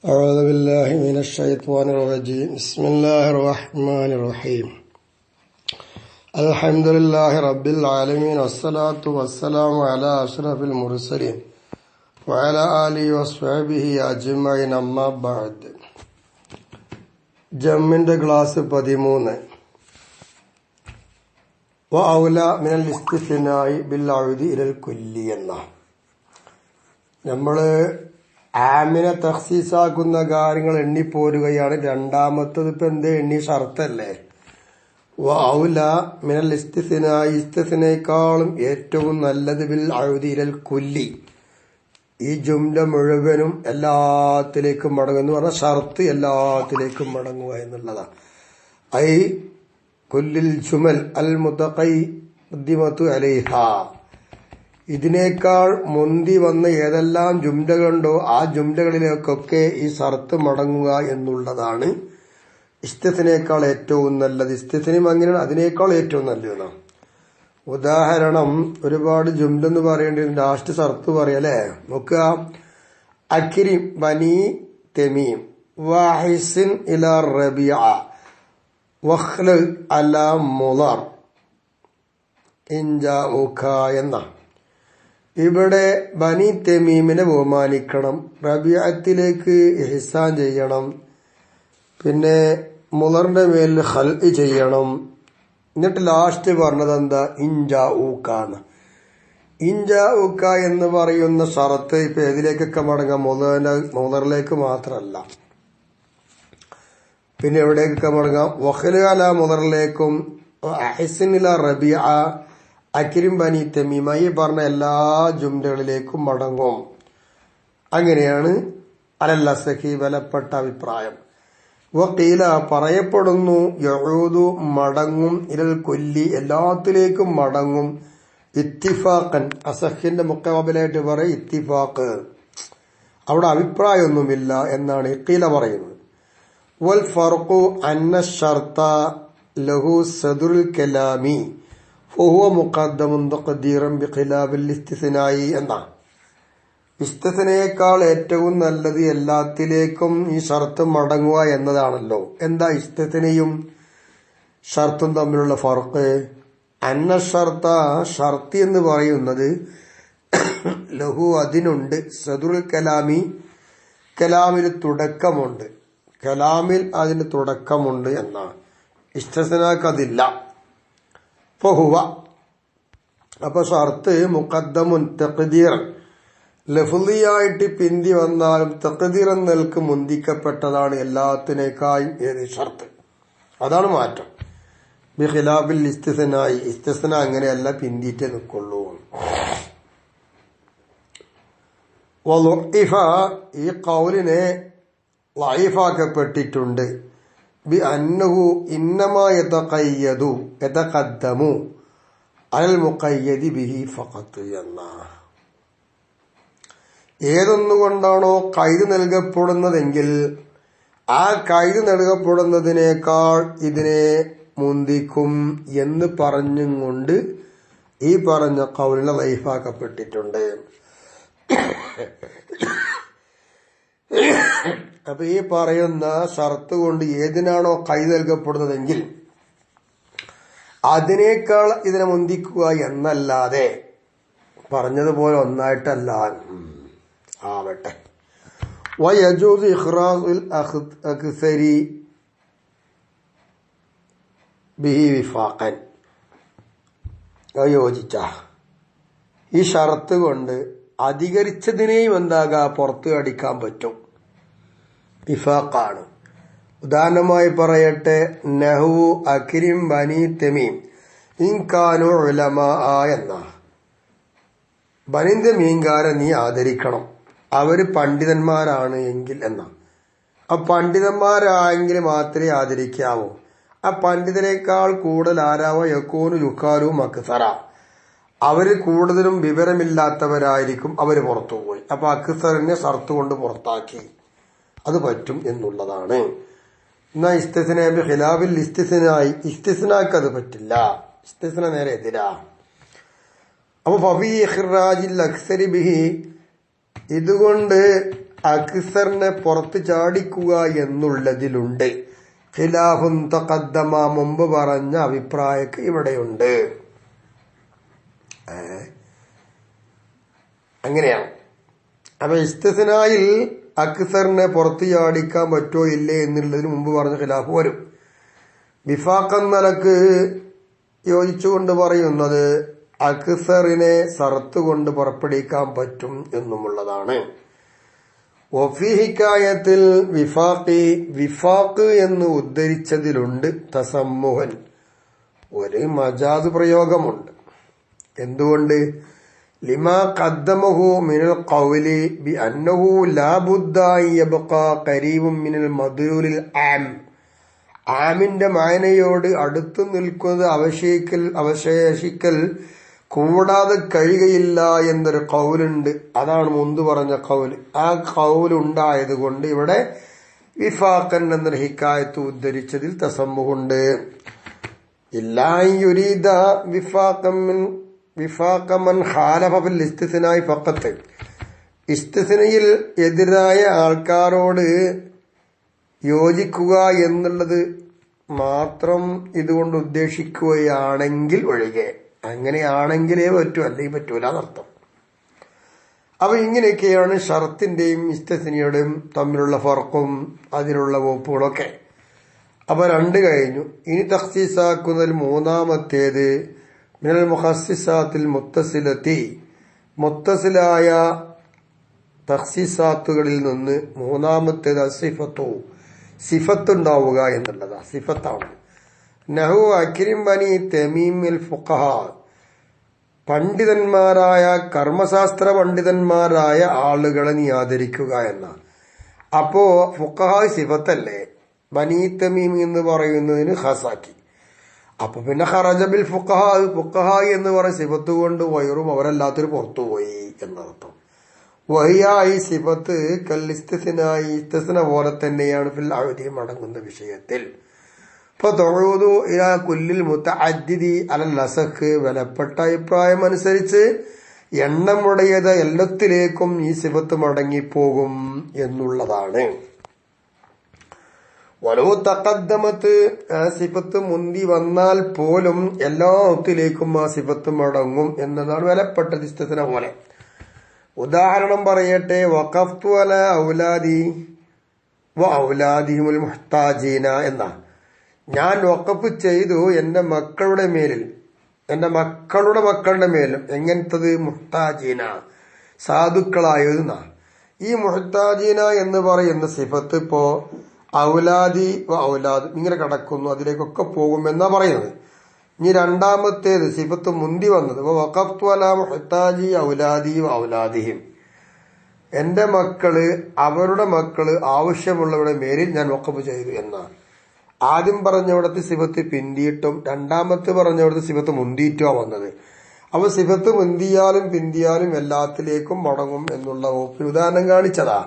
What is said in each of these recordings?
أعوذ بالله من الشيطان الرجيم بسم الله الرحمن الرحيم الحمد لله رب العالمين والصلاة والسلام على أشرف المرسلين وعلى آله وصحبه أجمعين أما بعد ജമ്മിന്റെ class 13 വഅൗല മിനൽ ഇസ്തിസ്നാഇ bill Audi ഇലൽ കുല്ലി എന്ന നമ്മള് ആമിനെ തഖ്സീസാക്കുന്ന കാര്യങ്ങൾ എണ്ണിപ്പോരുകയാണ്. രണ്ടാമത്തത് ഇപ്പൊ എന്തേ എണ്ണി ഷർത്തല്ലേ. വഅൗല മിനൽ ഇസ്തിസ്നാഇ ഇസ്തിസ്നയേക്കാളും ഏറ്റവും നല്ലത് ബിൽ ഔദി ഇലൽ കുല്ലി, ഈ ജുംല മുഴുവനും എല്ലാത്തിലേക്കും മടങ്ങുന്നു പറഞ്ഞാൽ ഷർത്ത് എല്ലാത്തിലേക്കും മടങ്ങുക എന്നുള്ളതാണ്. ഐ കുല്ലിൽ ജുമൽ അൽ മുതഖദ്ദിമതു അലൈഹ, ഇതിനേക്കാൾ മുന്തി വന്ന ഏതെല്ലാം ജുംലകളുണ്ടോ ആ ജുംലകളിലേക്കൊക്കെ ഈ ഷർത്ത് മടങ്ങുക എന്നുള്ളതാണ് ഇസ്തിസ്നയേക്കാൾ ഏറ്റവും നല്ലത്. ഇസ്തിസ്നയും അങ്ങനെയാണ്, അതിനേക്കാൾ ഏറ്റവും നല്ലതാണ്. ഉദാഹരണം, ഒരുപാട് ജുംല എന്ന് പറയേണ്ടി ലാസ്റ്റ് ഷർത്ത് പറയല്ലേ. നോക്കുക, അക്രിം ബനി തമീം വഹിസിൻ ഇലാ റബിഅ വഖ്ല അലാ മുളർ ഇൻജാഉക എന്ന. ഇവിടെ ബനി തമീമിനെ ബഹുമാനിക്കണം, റബിഅത്തിലേക്ക് ഇഹ്സാൻ ചെയ്യണം, പിന്നെ മുളറിന്റെ മേലിൽ ഖൽഇ ചെയ്യണം. എന്നിട്ട് ലാസ്റ്റ് പറഞ്ഞത് എന്താ? ഇൻജാഊക്കാണ്. ഇൻജാഊക്ക എന്ന് പറയുന്ന ഷറത്ത് ഇപ്പൊ ഏതിലേക്കൊക്കെ മടങ്ങാം? മുളറിലേക്ക് മാത്രമല്ല, പിന്നെ എവിടേക്കൊക്കെ മടങ്ങാം? വഖ്ല അലാ മുളറിലേക്കും അഹ്സിൻ ഇലാ റബിഅ അക്രിം ബനി തമീമ, ഈ പറഞ്ഞ എല്ലാ ജുംലകളിലേക്കും മടങ്ങും. അങ്ങനെയാണ് അലൽ അസ്ഹി ബലപ്പെട്ട അഭിപ്രായം. വഖീല പറയപ്പെടുന്നു, യഊദു മടങ്ങും, ഇലൽ കുല്ലി എല്ലാത്തിലേക്കും മടങ്ങും, ഇത്തിഫാഖൻ. അസഹിന്റെ മുഖാബിലായിട്ട് പറയും ഇത്തിഫാഖ്, അവിടെ അഭിപ്രായമൊന്നുമില്ല എന്നാണ് ഖീല പറയുന്നത്. വൽ ഫർഖു അന്ന ശർത്ത ലഹു സദറുൽ കലാമി ഫഹുവ മുഖദ്ദമുൻ തഖ്ദീറൻ ബിഖിലാഫിൽ ഇസ്തിസ്നാഇ എന്ന. ഇസ്തിസ്നയേക്കാൾ ഏറ്റവും നല്ലത് എല്ലാത്തിലേക്കും ഈ ഷർത്ത് മടങ്ങുക എന്നതാണല്ലോ. എന്താ ഇസ്തിസ്നയും ഷർത്തും തമ്മിലുള്ള ഫർഖ്? അന്ന ഷർത്ത, ഷർത്ത് എന്ന് പറയുന്നത് ലഹു അതിനുണ്ട്, സദറുൽ കലാമി കലാമിൽ തുടക്കമുണ്ട്, കലാമിൽ അതിന് തുടക്കമുണ്ട് എന്നാണ്. ഇസ്തിസ്നാക്ക് അതില്ല. ഫഹുവ, അപ്പൊ ഷർത്ത് മുഖദ്ദമുൻ തഖ്ദീറൻ, ലഫ്ളിയായിട്ട് പിന്തി വന്നാലും തഖ്ദീറൻ നിലക്ക് മുന്തിക്കപ്പെട്ടതാണ് എല്ലാത്തിനേക്കായും ഏത് ഷർത്ത്. അതാണ് മാറ്റം. ബിഖിലാഫിൽ ഇസ്തിസ്നാഇ, ഇസ്തിസ്ന അങ്ങനെയല്ല, പിന്തിയിട്ടേ നിൽക്കുള്ളൂ. വളുഇഫ, ഈ ഖൗലിനെ ലഈഫാക്കപ്പെട്ടിട്ടുണ്ട്. ബി അന്നഹു ഇന്നമാ യതഖദ്ദമു അലൽ മുഖയ്യദി ബിഹി ഫഖത്ത് എന്ന. ഏതൊന്നുകൊണ്ടാണോ കൈത് നൽകപ്പെടുന്നതെങ്കിൽ ആ കൈത് നൽകപ്പെടുന്നതിനേക്കാൾ ഇതിനെ മുന്തിക്കും എന്ന് പറഞ്ഞും കൊണ്ട് ഈ പറഞ്ഞ ഖൗലിനെ ലൈഫാക്കപ്പെട്ടിട്ടുണ്ട്. അപ്പൊ ഈ പറയുന്ന ഷർത്ത് കൊണ്ട് ഏതിനാണോ കൈ നൽകപ്പെടുന്നതെങ്കിൽ അതിനേക്കാൾ ഇതിനെ മുന്തിക്കുക എന്നല്ലാതെ പറഞ്ഞതുപോലെ ഒന്നായിട്ടല്ല ആവട്ടെ. വയജൂസ് ഇഖ്റാസുൽ അക്സരി ബിഹി വിഫാഖൻ, യോജിച്ച ഈ ഷർത്ത് കൊണ്ട് അധികരിച്ചതിനെയും എന്താകാ പുറത്ത് അടിക്കാൻ പറ്റും, വിഫാഖാണ്. ഉദാഹരണമായി പറയട്ടെ, നഹു അക്രിം ബനി തമീം ഇൻകാനു ഉലമാ എന്ന. ബനി തമീംകാരെ നീ ആദരിക്കണം, അവര് പണ്ഡിതന്മാരാണ് എങ്കിൽ എന്ന. ആ പണ്ഡിതന്മാരായെങ്കിൽ മാത്രമേ ആദരിക്കാവൂ. ആ പണ്ഡിതനേക്കാൾ കൂടുതൽ ആരാവോ യക്കൂനു യുക്കാലും അക്സറ, അവര് കൂടുതലും വിവരമില്ലാത്തവരായിരിക്കും, അവര് പുറത്തുപോയി. അപ്പൊ അക്സറിനെ ഷർത്ത് കൊണ്ട് പുറത്താക്കി, അത് പറ്റും എന്നുള്ളതാണ്. എന്നാ ഇസ്തിസ്ന ഖിലാഫിൽ ഇസ്തിസ്നായി, ഇസ്തിസ്നാക്ക് അത് പറ്റില്ല, ഇസ്തിസ്ന നേരെ എതിരാ. അപ്പൊ ഫഫീ ഇഖ്റാജിൽ അക്സരി ബിഹി, ഇതുകൊണ്ട് അക്സറിനെ പുറത്ത് ചാടിക്കുക എന്നുള്ളതിലുണ്ട്. ഖിലാഫുൻ തഖദ്ദമ, മുമ്പ് പറഞ്ഞ അഭിപ്രായമൊക്കെ ഇവിടെയുണ്ട്. അങ്ങനെയാണ്. അപ്പൊ ഇസ്തിസ്നായിൽ അക്സറിനെ പുറത്ത് ചാടിക്കാൻ പറ്റോ ഇല്ലേ എന്നുള്ളതിന് മുമ്പ് പറഞ്ഞ ഖിലാഫ് വരും. വിഫാഖ് എന്ന നിലക്ക് യോജിച്ചുകൊണ്ട് പറയുന്നത് അക്സറിനെ സറത്ത് കൊണ്ട് പുറപ്പെടുവിക്കാൻ പറ്റും എന്നുമുള്ളതാണ്. ഒഫിഹിക്കായത്തിൽ വിഫാഖ് എന്ന് ഉദ്ധരിച്ചതിലുണ്ട് തസമ്മുഹൻ, ഒരു മജാദ് പ്രയോഗമുണ്ട്. എന്തുകൊണ്ട്? ലിമാ ഖദ്ദമഹു മിനൽ ഖൗലി ബി അന്നഹു ലാ ബുദ്ദ യബ്ഖാ ഖരീബുൻ മിനൽ മദ്ലൂലിൽ ആം. ആമിന്റെ മായനയോട് അടുത്തു നിൽക്കുന്നത് അവശേഷിക്കൽ കൂടാതെ കഴിയുകയില്ല എന്നൊരു കൗലുണ്ട്. അതാണ് മുമ്പ് പറഞ്ഞ കൗല്. ആ കൗലുണ്ടായത് കൊണ്ട് ഇവിടെ വിഫാഖൻ എന്നൊരു ഹിക്കായത്ത് ഉദ്ധരിച്ചതിൽ തസമ്മുഹുണ്ട്. ഇല്ലാ യുരീദ വിഫാഖമൻ ഖാലഫ ഫിൽ ഇസ്തിസ്നായി ഫഖത്ത്. ഇസ്തിസ്നയിൽ എതിരായ ആൾക്കാരോട് യോജിക്കുക എന്നുള്ളത് മാത്രം ഇതുകൊണ്ട് ഉദ്ദേശിക്കുകയാണെങ്കിൽ ഒഴികെ, അങ്ങനെയാണെങ്കിലേ പറ്റൂ, അല്ലെങ്കിൽ പറ്റൂല എന്നർത്ഥം. അപ്പൊ ഇങ്ങനെയൊക്കെയാണ് ഷർത്തിന്റെയും ഇസ്തിസ്നയുടെയും തമ്മിലുള്ള ഫർക്കും അതിനുള്ള വകുപ്പുകളൊക്കെ. അപ്പൊ രണ്ട് കഴിഞ്ഞു. ഇനി തഖ്സീസാക്കുന്നതിൽ മൂന്നാമത്തേത് മിനൽ മുഖസ്സിസാത്തിൽ മുത്തസിലത്തി, മുത്തസിലായ തഖ്സീസാത്തുകളിൽ നിന്ന് മൂന്നാമത്തേത് സിഫത്തു, സിഫത്തുണ്ടാവുക എന്നുള്ളതാ. സിഫത്താണ്. നഹു അക്രിം ബനി തമീമിൽ ഫുഖഹ, പണ്ഡിതന്മാരായ കർമ്മശാസ്ത്ര പണ്ഡിതന്മാരായ ആളുകളെ നീ ആദരിക്കുക എന്ന. അപ്പോ ഫുഖഹ സിഫത്തല്ലേ, ബനി തമീം എന്ന് പറയുന്നതിന് ഖാസാക്കി. അപ്പൊ പിന്നെ ഖറജബിൽ ഫുഖഹ, ഫുഖഹ എന്ന് പറയുന്ന സിഫത്ത് കൊണ്ട് വയറും അവരല്ലാത്തൊരു പുറത്തുപോയി എന്നർത്ഥം. വഹിയായി സിഫത്ത് കല്ലിസ്തിസ്നായി, ഇസ്തിസ്ന പോലെ തന്നെയാണ് ഫിൽ അഹദി മടങ്ങുന്ന വിഷയത്തിൽ. ഫതഊദു ഇലാ കുല്ലിൽ മുതഅദ്ദിദി അലൽ അസഖ്, വിലപ്പെട്ട അഭിപ്രായം അനുസരിച്ച് എണ്ണമുടയത് എല്ലാത്തിലേക്കും ഈ സിഫത്ത് മടങ്ങിപ്പോകും എന്നുള്ളതാണ്. വലോ തഖദ്ദമത്ത്, ആ സിഫത്ത് മുന്തി വന്നാൽ പോലും എല്ലാത്തിലേക്കും ആ സിഫത്ത് മടങ്ങും എന്നതാണ് വിലപ്പെട്ടത് ഇസ്തിസ്ന പോലെ. ഉദാഹരണം പറയട്ടെ. വഖഫ്തു അല ഔലാദി വ ഔലാദിഹിമുൽ മുഹ്താജീന എന്ന, ഞാൻ വഖഫ് ചെയ്തു എന്റെ മക്കളുടെ മേലിൽ, എന്റെ മക്കളുടെ മക്കളുടെ മേലും. എങ്ങനത്തത്? മുഹ്താജീന, സാധുക്കളായതെന്ന. ഈ മുഹ്താജീന എന്ന് പറയുന്ന സിഫത്ത് ഇപ്പോ ഔലാദി വ ഔലാദ് ഇങ്ങനെ കിടക്കുന്നു, അതിലേക്കൊക്കെ പോകുമെന്നാ പറയുന്നത്. ഇനി രണ്ടാമത്തേത് സിഫത്ത് മുന്തി വന്നത് വഖഫ്തു അലാ മുഹ്താജി ഔലാദി വ ഔലാദിഹിം, എന്റെ മക്കള് അവരുടെ മക്കള് ആവശ്യമുള്ളവരുടെ മേലിൽ ഞാൻ വഖഫ് ചെയ്തു എന്നാണ്. ആദ്യം പറഞ്ഞവിടത്തെ സിഫത്ത് പിന്തിയിട്ടും രണ്ടാമത്തെ പറഞ്ഞവിടത്തെ സിഫത്ത് മുന്തിയിട്ടുമാ വന്നത്. അപ്പൊ സിഫത്ത് മുന്തിയാലും പിന്തിയാലും എല്ലാത്തിലേക്കും മടങ്ങും എന്നുള്ള ഉദാഹരണം കാണിച്ചതാ.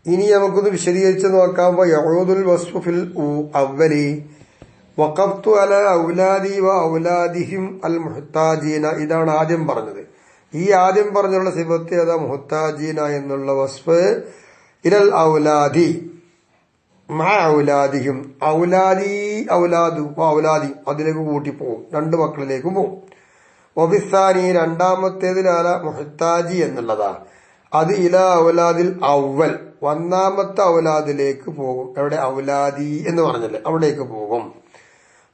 ഇനി നമുക്കൊന്ന് വിശദീകരിച്ച് നോക്കാം. യഊദുൽ വസ്ഫു ഫിൽ അവ്വലി വഖഫ്തു അല ഔലാദി വ ഔലാദിഹിം അൽ മുഹ്താജീന, ഇതാണ് ആദ്യം പറഞ്ഞത്. ഈ ആദ്യം പറഞ്ഞുള്ള സിഫത്ത് ഏതാ? മുഹ്താജീന എന്നുള്ള വസ്ഫ്. ഇലൽ ഔലാദി മഅ ഔലാദിഹിം, ഔലാദി ഔലാദു ഔലാദി അതിലേക്ക് കൂട്ടിപ്പോകും, രണ്ട് മക്കളിലേക്കും പോകും. വബിസാനി, രണ്ടാമത്തേതിലാല മുഹ്താജി എന്നുള്ളതാ, അത് ഇല ഔലാദിൽ അവൽ, ഒന്നാമത്തെ ഔലാദിലേക്ക് പോകും. എവിടെ? ഔലാദി എന്ന് പറഞ്ഞല്ലേ, അവിടേക്ക് പോകും.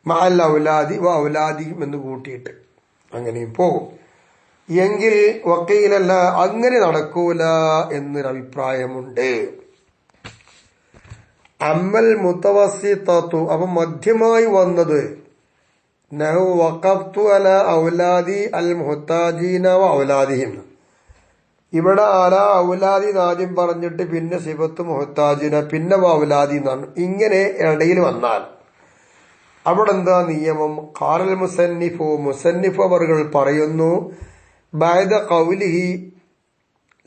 മഅൽ ഔലാദി വ ഔലാദിഹിം എന്ന് കൂട്ടിയിട്ട് അങ്ങനെയും പോകും. എങ്കിൽ വക്കീലല്ല, അങ്ങനെ നടക്കൂല എന്നൊരു അഭിപ്രായമുണ്ട്. അമ്മൽ മുതവസ്സിത്തു, അപ്പൊ മധ്യമായി വന്നത് നഹു വഖഫ്തു അല ഔലാദി അൽ മുഹ്താജീന വ ഔലാദിഹിം. ഇവിടെ അല ഔലാദി ആദ്യം പറഞ്ഞിട്ട് പിന്നെ സിഫത്ത് മുഹ്താജീന പിന്നെ ഔലാദി എന്നാണ്. ഇങ്ങനെ ഇടയിൽ വന്നാൽ അവിടെ എന്താ നിയമം? ഖാലൽ മുസന്നിഫു, മുസന്നിഫ് അവർകൾ പറയുന്നു, ബഅദ ഖൗലിഹി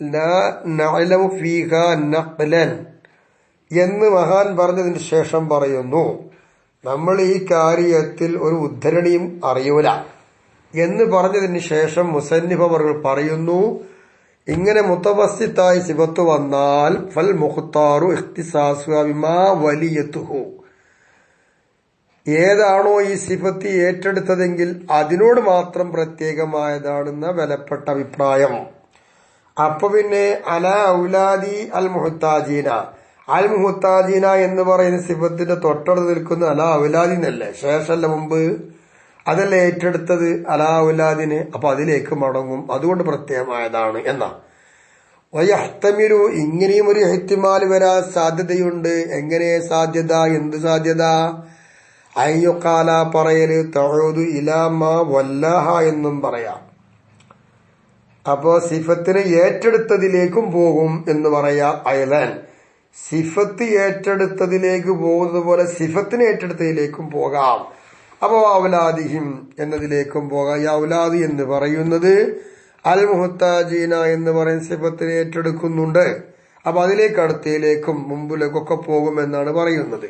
ലാ നഅലമു ഫീഹാ നഖ്ലൻ എന്ന് മഹാൻ പറഞ്ഞതിന് ശേഷം പറയുന്നു, നമ്മൾ ഈ കാര്യത്തിൽ ഒരു ഉദ്ധരണിയും അറിയൂല എന്ന് പറഞ്ഞതിന് ശേഷം മുസന്നിഫ് അവർകൾ പറയുന്നു, ഇങ്ങനെ മുത്തവസ്സിത്തായി സിഫത്ത് വന്നാൽ ഫൽ മുഖ്താറു ഇഖ്തിസാസുഹ ബിമാ വലിയതുഹു, ഏതാണോ ഈ സിഫത്ത് ഏറ്റെടുത്തതെങ്കിൽ അതിനോട് മാത്രം പ്രത്യേകമായതാണെന്ന വിലപ്പെട്ട അഭിപ്രായം. അപ്പൊ പിന്നെ അലാ ഔലാദി അൽ മുഹ്താജീന, അൽ മുഹ്താജീന എന്ന് പറയുന്ന സിഫത്തിന്റെ തൊട്ടടുത്ത് നിൽക്കുന്ന അലാ ഔലാദി എന്നല്ലേ, ശേഷമല്ല മുമ്പ്, അതല്ല ഏറ്റെടുത്തത് അലാ ഔലാദിനെ. അപ്പൊ അതിലേക്ക് മടങ്ങും, അതുകൊണ്ട് പ്രത്യേകമായതാണ് എന്നാ. വയഹ്തമിലു, ഇങ്ങനെയും ഒരു ഇഹ്തിമാൽ വരാൻ സാധ്യതയുണ്ട്. എങ്ങനെ സാധ്യത? എന്ത് സാധ്യത? അയ്യുക്കാല പറയല് തഊദു ഇലാമ വല്ലാഹ എന്നും പറയാം. അപ്പോ സിഫത്തിനെ ഏറ്റെടുത്തതിലേക്കും പോകും എന്ന് പറയാം. അയലൻ സിഫത്ത് ഏറ്റെടുത്തതിലേക്ക് പോകുന്നത് പോലെ സിഫത്തിനെ ഏറ്റെടുത്തതിലേക്കും പോകാം. അപ്പോ ഔലാദിഹിം എന്നതിലേക്കും പോകാം. ഈ ഔലാദി എന്ന് പറയുന്നത് അൽ മുഹ്താജീന എന്ന് പറയുന്ന സിഫത്തിനെ ഏറ്റെടുക്കുന്നുണ്ട്. അപ്പൊ അതിലേക്ക് അടുത്തയിലേക്കും മുമ്പിലേക്കൊക്കെ പോകുമെന്നാണ് പറയുന്നത്.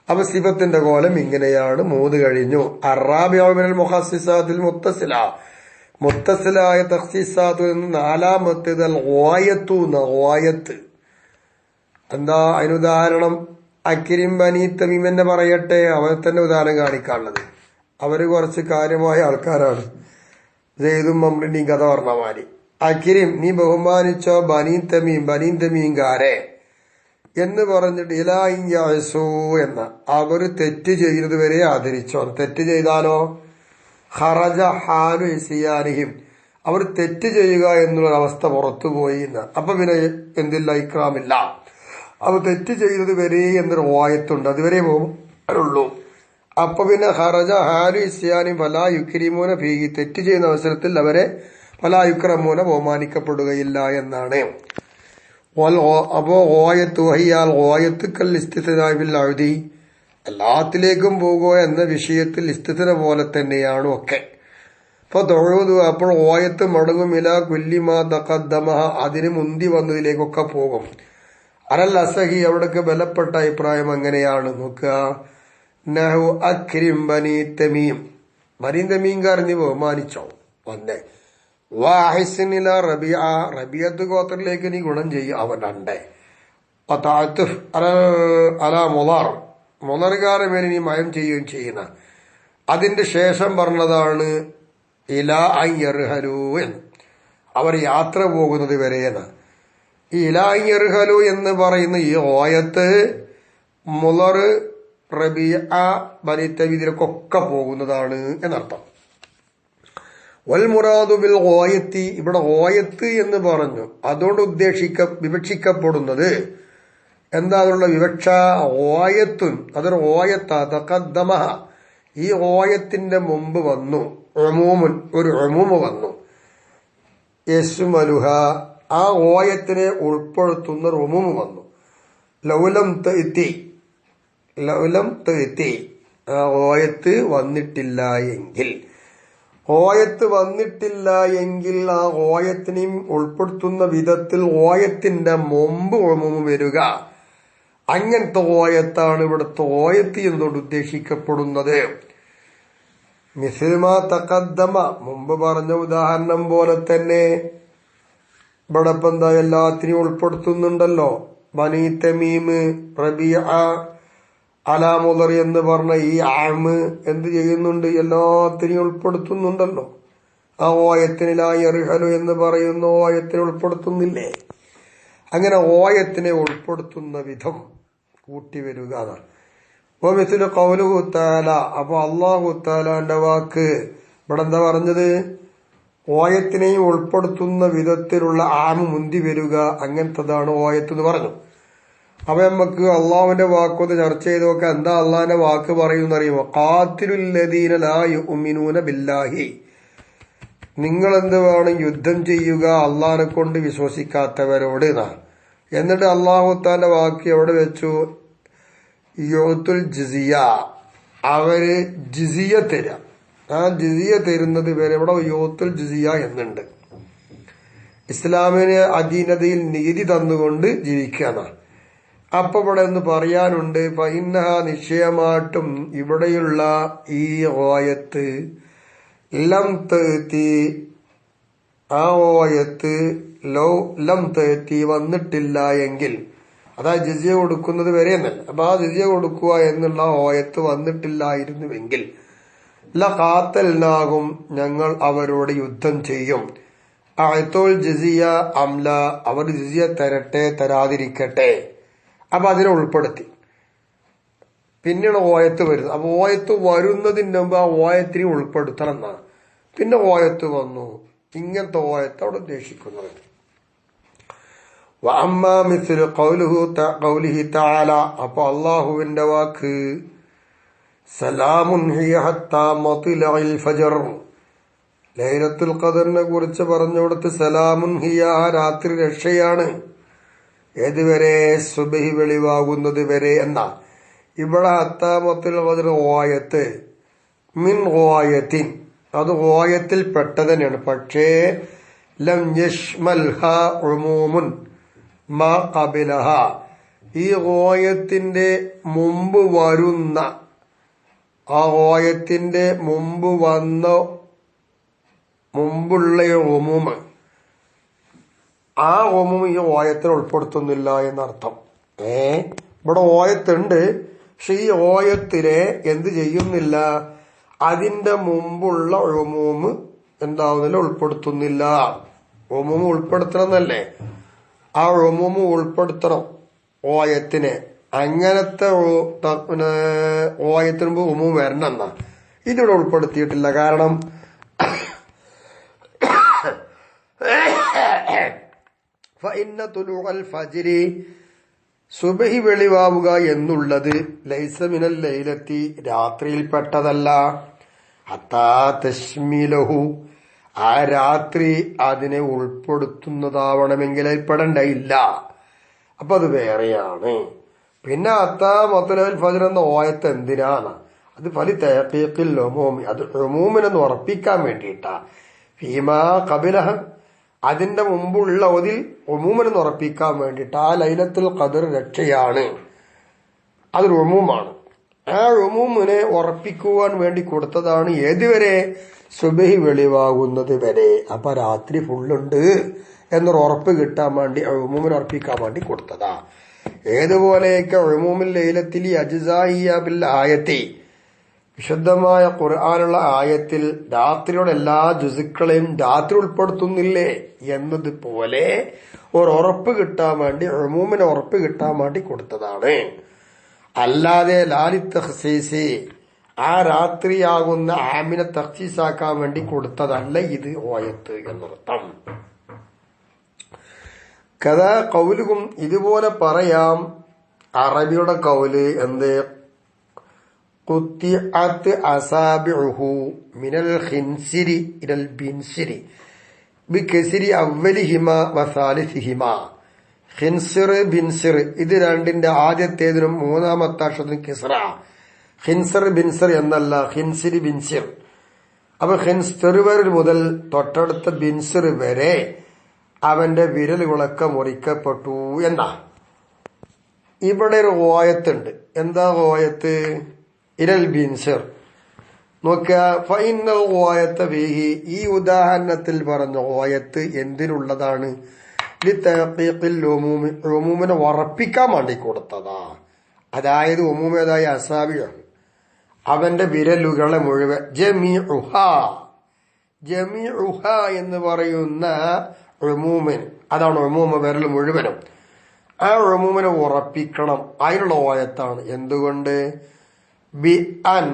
അപ്പൊ സിഫത്തിന്റെ കോലം ഇങ്ങനെയാണ്. 3 കഴിഞ്ഞു. അറാബിഉ മിനൽ മുഖസ്സിസാത്തിൽ മുത്തസില, മുത്തസിലായ തഖ്സീസാത്തു എന്ന് 4-ാമത്തേത് അൽ ഗായത്തു എന്ന ഗായത്ത്. എന്താ അതിനുദാഹരണം? അക്കിരിം ബനി തമീം എന്നെ പറയട്ടെ, അവർ തന്നെ ഉദാഹരണം കാണിക്കാനുള്ളത്. അവര് കുറച്ച് കാര്യമായ ആൾക്കാരാണ്. സെയ്ദും അമ്രിന്റെയും കഥ പറഞ്ഞ മാതിരി. അക്കിരിം, നീ ബഹുമാനിച്ചോ ബനി തമീംകാരെ എന്ന് പറഞ്ഞിട്ട് ഇലായിസു എന്ന, അവര് തെറ്റ് ചെയ്യുന്നത് വരെ ആദരിച്ചോ. തെറ്റ് ചെയ്താലോ ഖറജ ഹാലു ഇസിയാനിഹിം, അവർ തെറ്റ് ചെയ്യുക എന്നുള്ളൊരവസ്ഥ പുറത്തുപോയി എന്ന്. അപ്പൊ പിന്നെ എന്തില്ല, ഇക്രാമില്ല. അപ്പൊ തെറ്റ് ചെയ്തത് വരെ എന്നൊരു വായത്തുണ്ട്, അതുവരെ പോകുള്ളൂ. അപ്പൊ പിന്നെ ഖറജ ഹാലു ഇസിയാനി ഫലാ യുക്രിമൂന ഫീഹി, തെറ്റ് ചെയ്യുന്ന അവസരത്തിൽ അവരെ ഫലാ യുക്രമൂന ബഹുമാനിക്കപ്പെടുകയില്ല എന്നാണ്. അപ്പോ ഗായത്ത് വഹിയാൽ ഗായത്ത് കൽ ഇസ്തിത്നാഇ ബിൽ അഅദി, എല്ലാത്തിലേക്കും പോകുക എന്ന വിഷയത്തിൽ ഇസ്തിത്ന പോലെ തന്നെയാണ് ഒക്കെ. അപ്പൊ തൊഴുതു, അപ്പോൾ ഗായത്ത് മടങ്ങും ഇലാ കുല്ലിമാ തഖദ്ദമഹ, അതിന് മുന്തി വന്നതിലേക്കൊക്കെ പോകും. അലൽ അസഹി, അവിടേക്ക് ബലപ്പെട്ട അഭിപ്രായം അങ്ങനെയാണ്. നോക്കുക, നഹു അക്രിം ബനി തമീം, ബനി തമീംകാരൻ നീ ബഹുമാനിച്ചോ ഒന്നേ. വാഹിസിനില റബിയ, റബിയത്ത് ഗോത്രത്തിലേക്ക് നീ ഗുണം ചെയ്യും അവൻ. 2 അല മുളർ, മുളറുകാരെ മേലെ നീ മയം ചെയ്യുകയും ചെയ്യുന്ന. അതിന്റെ ശേഷം പറഞ്ഞതാണ് ഇലാ അയ്യർഹലു എന്ന്, അവർ യാത്ര പോകുന്നത് വരെയെന്ന്. ഈ ഇലാ അയ്യർഹലു എന്ന് പറയുന്ന ഈ ഓയത്ത് മുളർ, റബിയ, ബനി തമീം ഇതിലേക്കൊക്കെ പോകുന്നതാണ് എന്നർത്ഥം. വൽ മുറാദു ബിൽ ഗായത്തി, ഇവിടെ ഗായത്ത് എന്ന് പറഞ്ഞു, അതുകൊണ്ട് വിവക്ഷിക്കപ്പെടുന്നത് എന്താ? അതിനുള്ള വിവക്ഷ ഗായത്തുൻ, അതൊരു ഗായത്ത തഖദ്ദമഹ, ഈ ഗായത്തിന്റെ മുമ്പ് വന്നു ഉമൂമുൻ, ഒരു ഉമൂമ് വന്നു. യശ്മലുഹ, ആ ഗായത്തിനെ ഉൾപ്പെടുത്തുന്ന ഒരു ഉമൂമ് വന്നു. ലൗലം തഅതി, ആ ഗായത്ത് വന്നിട്ടില്ല എങ്കിൽ, ഗായത്ത് വന്നിട്ടില്ല എങ്കിൽ ആ ഗായത്തിനെയും ഉൾപ്പെടുത്തുന്ന വിധത്തിൽ ഗായത്തിന്റെ മുമ്പ് ഉമൂമ് വരിക, അങ്ങനത്തെ ഗായത്താണ് ഇവിടുത്തെ ഗായത്ത് എന്നോട് ഉദ്ദേശിക്കപ്പെടുന്നത്. മിസ്ലുമാ തഖദ്ദമ, മുമ്പ് പറഞ്ഞ ഉദാഹരണം പോലെ തന്നെ ഇവിടെ ഇപ്പം എന്താ എല്ലാത്തിനെയും ഉൾപ്പെടുത്തുന്നുണ്ടല്ലോ. ബനി തമീം, റബിയ, അലാ മുളർ എന്ന് പറഞ്ഞ ഈ ആമ് എന്ത് ചെയ്യുന്നുണ്ട്? എല്ലാത്തിനെയും ഉൾപ്പെടുത്തുന്നുണ്ടല്ലോ. ആ ഓയത്തിനിലായി എറിഹലു എന്ന് പറയുന്ന ഓയത്തിനെ ഉൾപ്പെടുത്തുന്നില്ലേ? അങ്ങനെ ഓയത്തിനെ ഉൾപ്പെടുത്തുന്ന വിധം കൂട്ടിവരിക എന്നാണ്. അപ്പൊ മിസ്ലു ഖൗലുഹു തആല, അപ്പൊ അല്ലാഹു തആലാന്റെ വാക്ക് ഇവിടെ എന്താ പറഞ്ഞത്? ഓയത്തിനെയും ഉൾപ്പെടുത്തുന്ന വിധത്തിലുള്ള ആമ് മുന്തി വരിക, അങ്ങനത്തതാണ് ഓയത്ത് എന്ന് പറഞ്ഞു. അപ്പൊ നമുക്ക് അള്ളാഹുവിന്റെ വാക്കൊന്ന് ചർച്ച ചെയ്ത് നോക്കാം. എന്താ അള്ളാഹിന്റെ വാക്ക് പറയുന്നറിയുമോ? ഖാതിലുൽ ലദീന ലാ യുഅ്മിനൂന ബില്ലാഹി, നിങ്ങൾ എന്ത് വേണം? യുദ്ധം ചെയ്യുക അള്ളാഹിനെ കൊണ്ട് വിശ്വസിക്കാത്തവരോട് എന്നാണ്. എന്നിട്ട് അള്ളാഹു തആല വാക്ക് എവിടെ വെച്ചു? യുഅ്തുൽ ജിസിയ, അവര് ജിസിയ തരാം. ആ ജിസിയ തരുന്നത് വരെ ഇവിടെ യുഅ്തുൽ ജിസിയ എന്നുണ്ട്. ഇസ്ലാമിന് അധീനതയിൽ നീതി തന്നുകൊണ്ട് ജീവിക്കുക. അപ്പൊ ഇവിടെ ഒന്ന് പറയാനുണ്ട്, ഫഇന്നഹ, നിശ്ചയമായിട്ടും ഇവിടെയുള്ള ഈ ആയത്ത് ലം തഅതി ആ ഓയത്ത് ലൗ ലം തഅതി വന്നിട്ടില്ല എങ്കിൽ, അതായത് ജിസിയ കൊടുക്കുന്നത് വരെ എന്നല്ല, അപ്പൊ ആ ജിസിയ കൊടുക്കുക എന്നുള്ള ഓയത്ത് വന്നിട്ടില്ലായിരുന്നുവെങ്കിൽ ലഖാത്തൽനാഹും ഞങ്ങൾ അവരോട് യുദ്ധം ചെയ്യും. അഅ്തുൽ ജിസിയ അംല, അവർ ജിസിയ തരട്ടെ തരാതിരിക്കട്ടെ. അപ്പൊ അതിനെ ഉൾപ്പെടുത്തി. പിന്നെയാണ് ഓയത്ത് വരുന്നത്. അപ്പൊ ഓയത്ത് വരുന്നതിന് മുമ്പ് ആ ഓയത്തിനെ ഉൾപ്പെടുത്തണം എന്നാണ്. പിന്നെ ഓയത്ത് വന്നു. ഇങ്ങനത്തെ ഓയത്ത് അവിടെ ഉദ്ദേശിക്കുന്നത്. വഅമ്മാ മിസ്ലു ഖൗലിഹി തആല, അപ്പൊ അല്ലാഹുവിന്റെ വാക്ക് സലാമുൻ ഹിയ ഹത്താ മത്ലഇൽ ഫജ്ർ, ലൈലത്തുൽ ഖദറിനെ കുറിച്ച് പറഞ്ഞുകൊടുത്ത് സലാമുൻ ഹിയ, ആ രാത്രി രക്ഷയാണ്. ഏതുവരെ? സുബ്ഹി വെളിവാകുന്നത് വരെ എന്നാ. ഇവിടെ ഹത്താ മത്ലഇൽ ഖദർ ഓയത്ത് മിൻ ഓയത്തിൻ, അത് ഓയത്തിൽ പെട്ടത് തന്നെയാണ്. പക്ഷേ ലം യശ്മൽഹ ഉമൂമുൻ മാ ഖബലഹ, ഈ ഓയത്തിന്റെ മുമ്പ് വരുന്ന, ആ ഓയത്തിന്റെ മുമ്പുള്ള ഉമൂമ്, ആ ഉമൂമ് ഈ ഓയത്തിൽ ഉൾപ്പെടുത്തുന്നില്ല എന്നർത്ഥം. ഇവിടെ ഓയത്തുണ്ട്, പക്ഷെ ഈ ഓയത്തിനെ എന്ത് ചെയ്യുന്നില്ല? അതിന്റെ മുമ്പുള്ള ഉമൂമ് എന്താവുന്നില്ല, ഉൾപ്പെടുത്തുന്നില്ല. ഉമൂമ് ഉൾപ്പെടുത്തണം എന്നല്ലേ? ആ ഉമൂമ് ഉൾപ്പെടുത്തണം ഓയത്തിനെ. അങ്ങനത്തെ ഓയത്തിന് മുമ്പ് ഉമൂമ് വരണം എന്നാ. ഇതിവിടെ ഉൾപ്പെടുത്തിയിട്ടില്ല. കാരണം ഫഇന്ന തുലൂഅൽ ഫജ്രി, സുബ്ഹി വെളിവാവുക എന്നുള്ളത് ലൈസ മിനൽ ലൈലത്തി, രാത്രിയിൽപ്പെട്ടതല്ല. ഹത്താ തശ്മിലഹു, ആ രാത്രി അതിനെ ഉൾപ്പെടുത്തുന്നതാവണമെങ്കിൽ പെടേണ്ടയില്ല. അപ്പൊ അത് വേറെയാണ്. പിന്നെ ഹത്താ മത്ലഇൽ ഫജ്ർ എന്ന ഓയത്ത് എന്തിനാണ്? അത് ഫലി തഹഖീഖിൽ ഉമൂമി, അത് ഉമൂമിനെന്ന് ഉറപ്പിക്കാൻ വേണ്ടിയിട്ടാ. ഫീമാ ഖബലഹ, അതിന്റെ മുമ്പുള്ള ഒതിൽ ഉമൂമിനെന്ന് ഉറപ്പിക്കാൻ വേണ്ടിയിട്ട്. ആ ലൈലത്തുൽ ഖദർ രക്ഷയാണ്, അതൊരു ഉമൂമാണ്. ആ ഉമൂമിനെ ഉറപ്പിക്കുവാൻ വേണ്ടി കൊടുത്തതാണ്. ഏതുവരെ? സുബ്ഹി വെളിവാകുന്നത് വരെ. അപ്പൊ രാത്രി ഫുള്ളുണ്ട് എന്നൊരു ഉറപ്പ് കിട്ടാൻ വേണ്ടി ഉമൂമിനെ ഉറപ്പിക്കാൻ വേണ്ടി കൊടുത്തതാ. ഏതുപോലെയൊക്കെ ഉമൂമിൽ ലൈലത്തിൽ അജ്സാഇയ ബിൽ ആയത്തി, വിശുദ്ധമായ ഖുർആനുള്ള ആയത്തിൽ രാത്രിയുടെ എല്ലാ ജുസുക്കളെയും രാത്രി ഉൾപ്പെടുത്തുന്നില്ലേ എന്നതുപോലെ ഒരു ഉറപ്പ് കിട്ടാൻ വേണ്ടി, ഉമൂമിനെ ഉറപ്പ് കിട്ടാൻ വേണ്ടി കൊടുത്തതാണ്. അല്ലാതെ ലാലി തഖ്സീസി, ആ രാത്രിയാകുന്ന ആമിനെ തഖ്സീസാക്കാൻ വേണ്ടി കൊടുത്തതല്ല ഇത് ഓയത്ത് എന്നർത്ഥം. കഥാ കൗലുകും, ഇതുപോലെ പറയാം അറബിയുടെ കൗല് എന്ത്? ഖുത്തിഅത് അസാബിഉഹു മിനൽ ഖിൻസിരി ഇലൽ ബിൻസിരി ബികസ്രി അവ്വലിഹിമ വസാലിസിഹിമ. ഖിൻസിർ ബിൻസിർ, ഇത് രണ്ടിന്റെ ആദ്യത്തേതിനും മൂന്നാമത്തെ അക്ഷരത്തിനും കിസ്റ. ഖിൻസർ ബിൻസിർ എന്നല്ല, ഖിൻസിരി ബിൻസിർ. അപ്പൊ ഖിൻസിർ മുതൽ തൊട്ടടുത്ത ബിൻസിർ വരെ അവന്റെ വിരലുകളൊക്കെ മുറിക്കപ്പെട്ടു എന്നാ. ഇവിടെ ഒരു ഓയത്തുണ്ട്. എന്താ ഓയത്ത്? ഇരൽ ബിൻസിർ. നോക്കുക, ഫൈനൽ ഓയത്ത് ഫീഹി, ഈ ഉദാഹരണത്തിൽ പറഞ്ഞ ഓയത്ത് എന്തിനുള്ളതാണ്? ലിതഹഖീഖിൽ ഉമൂമി, ഉമൂമിനെ ഉറപ്പിക്കാൻ വേണ്ടി കൊടുത്തതാ. അതായത് ഉമൂമേതായ അസാബിയാണ്, അവന്റെ വിരലുകളെ മുഴുവൻ. ജമീഉഹ, ജമീഉഹ എന്ന് പറയുന്ന ഉമൂമിൻ, അതാണ് ഉമൂമ, വിരൽ മുഴുവനും. ആ ഉമൂമിനെ ഉറപ്പിക്കണം, അതിനുള്ള ഓയത്താണ്. എന്തുകൊണ്ട്? ബി അൻ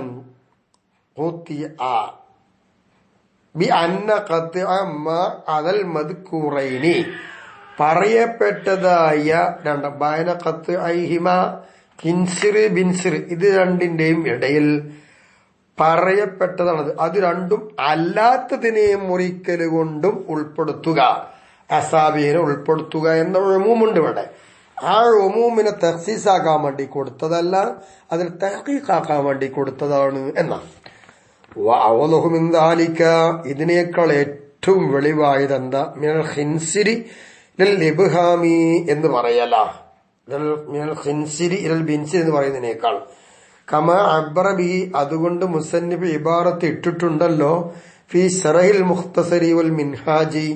ബി അന്ന ഖത്അ മാ അദൽ മദ്കൂറൈനി, പറയപ്പെട്ടതായ രണ്ട് ബൈന ഖത്അഇഹിമ ഖിൻസിർ ബിൻസിർ, ഇത് രണ്ടിന്റെയും ഇടയിൽ പറയപ്പെട്ടതാണത്. അത് രണ്ടും അല്ലാത്തതിനെ മുറിക്കല് കൊണ്ടും ഉൾപ്പെടുത്തുക, അസാബിനെ ഉൾപ്പെടുത്തുക എന്ന ഉമൂമുണ്ട് ഇവിടെ. ആ ഉമൂമിനെ തഖ്സീസാക്കാൻ വേണ്ടി കൊടുത്തതല്ല, അതിന് തഹ്ഖീഖാക്കാൻ വേണ്ടി കൊടുത്തതാണ് എന്നാ. വഅവലഹു മിൻ ദാലിക, ഇതിനേക്കാൾ ഏറ്റവും വെളിവായത് എന്താ? മിനൽ ഖിൻസിരി ഇലൽ ഇബ്ഹാമി എന്ന് പറയല, മിനൽ ഖിൻസിരി ഇലൽ ബിൻസിരി എന്ന് പറയുന്നതിനേക്കാൾ. കമാ അബ്ബറ ബിഹി, അതുകൊണ്ട് മുസന്നിഫ് ഇബാറത്ത് ഇട്ടിട്ടുണ്ടല്ലോ, ഫി ശറഹിൽ മുഖ്തസരി വൽ മിൻഹാജി,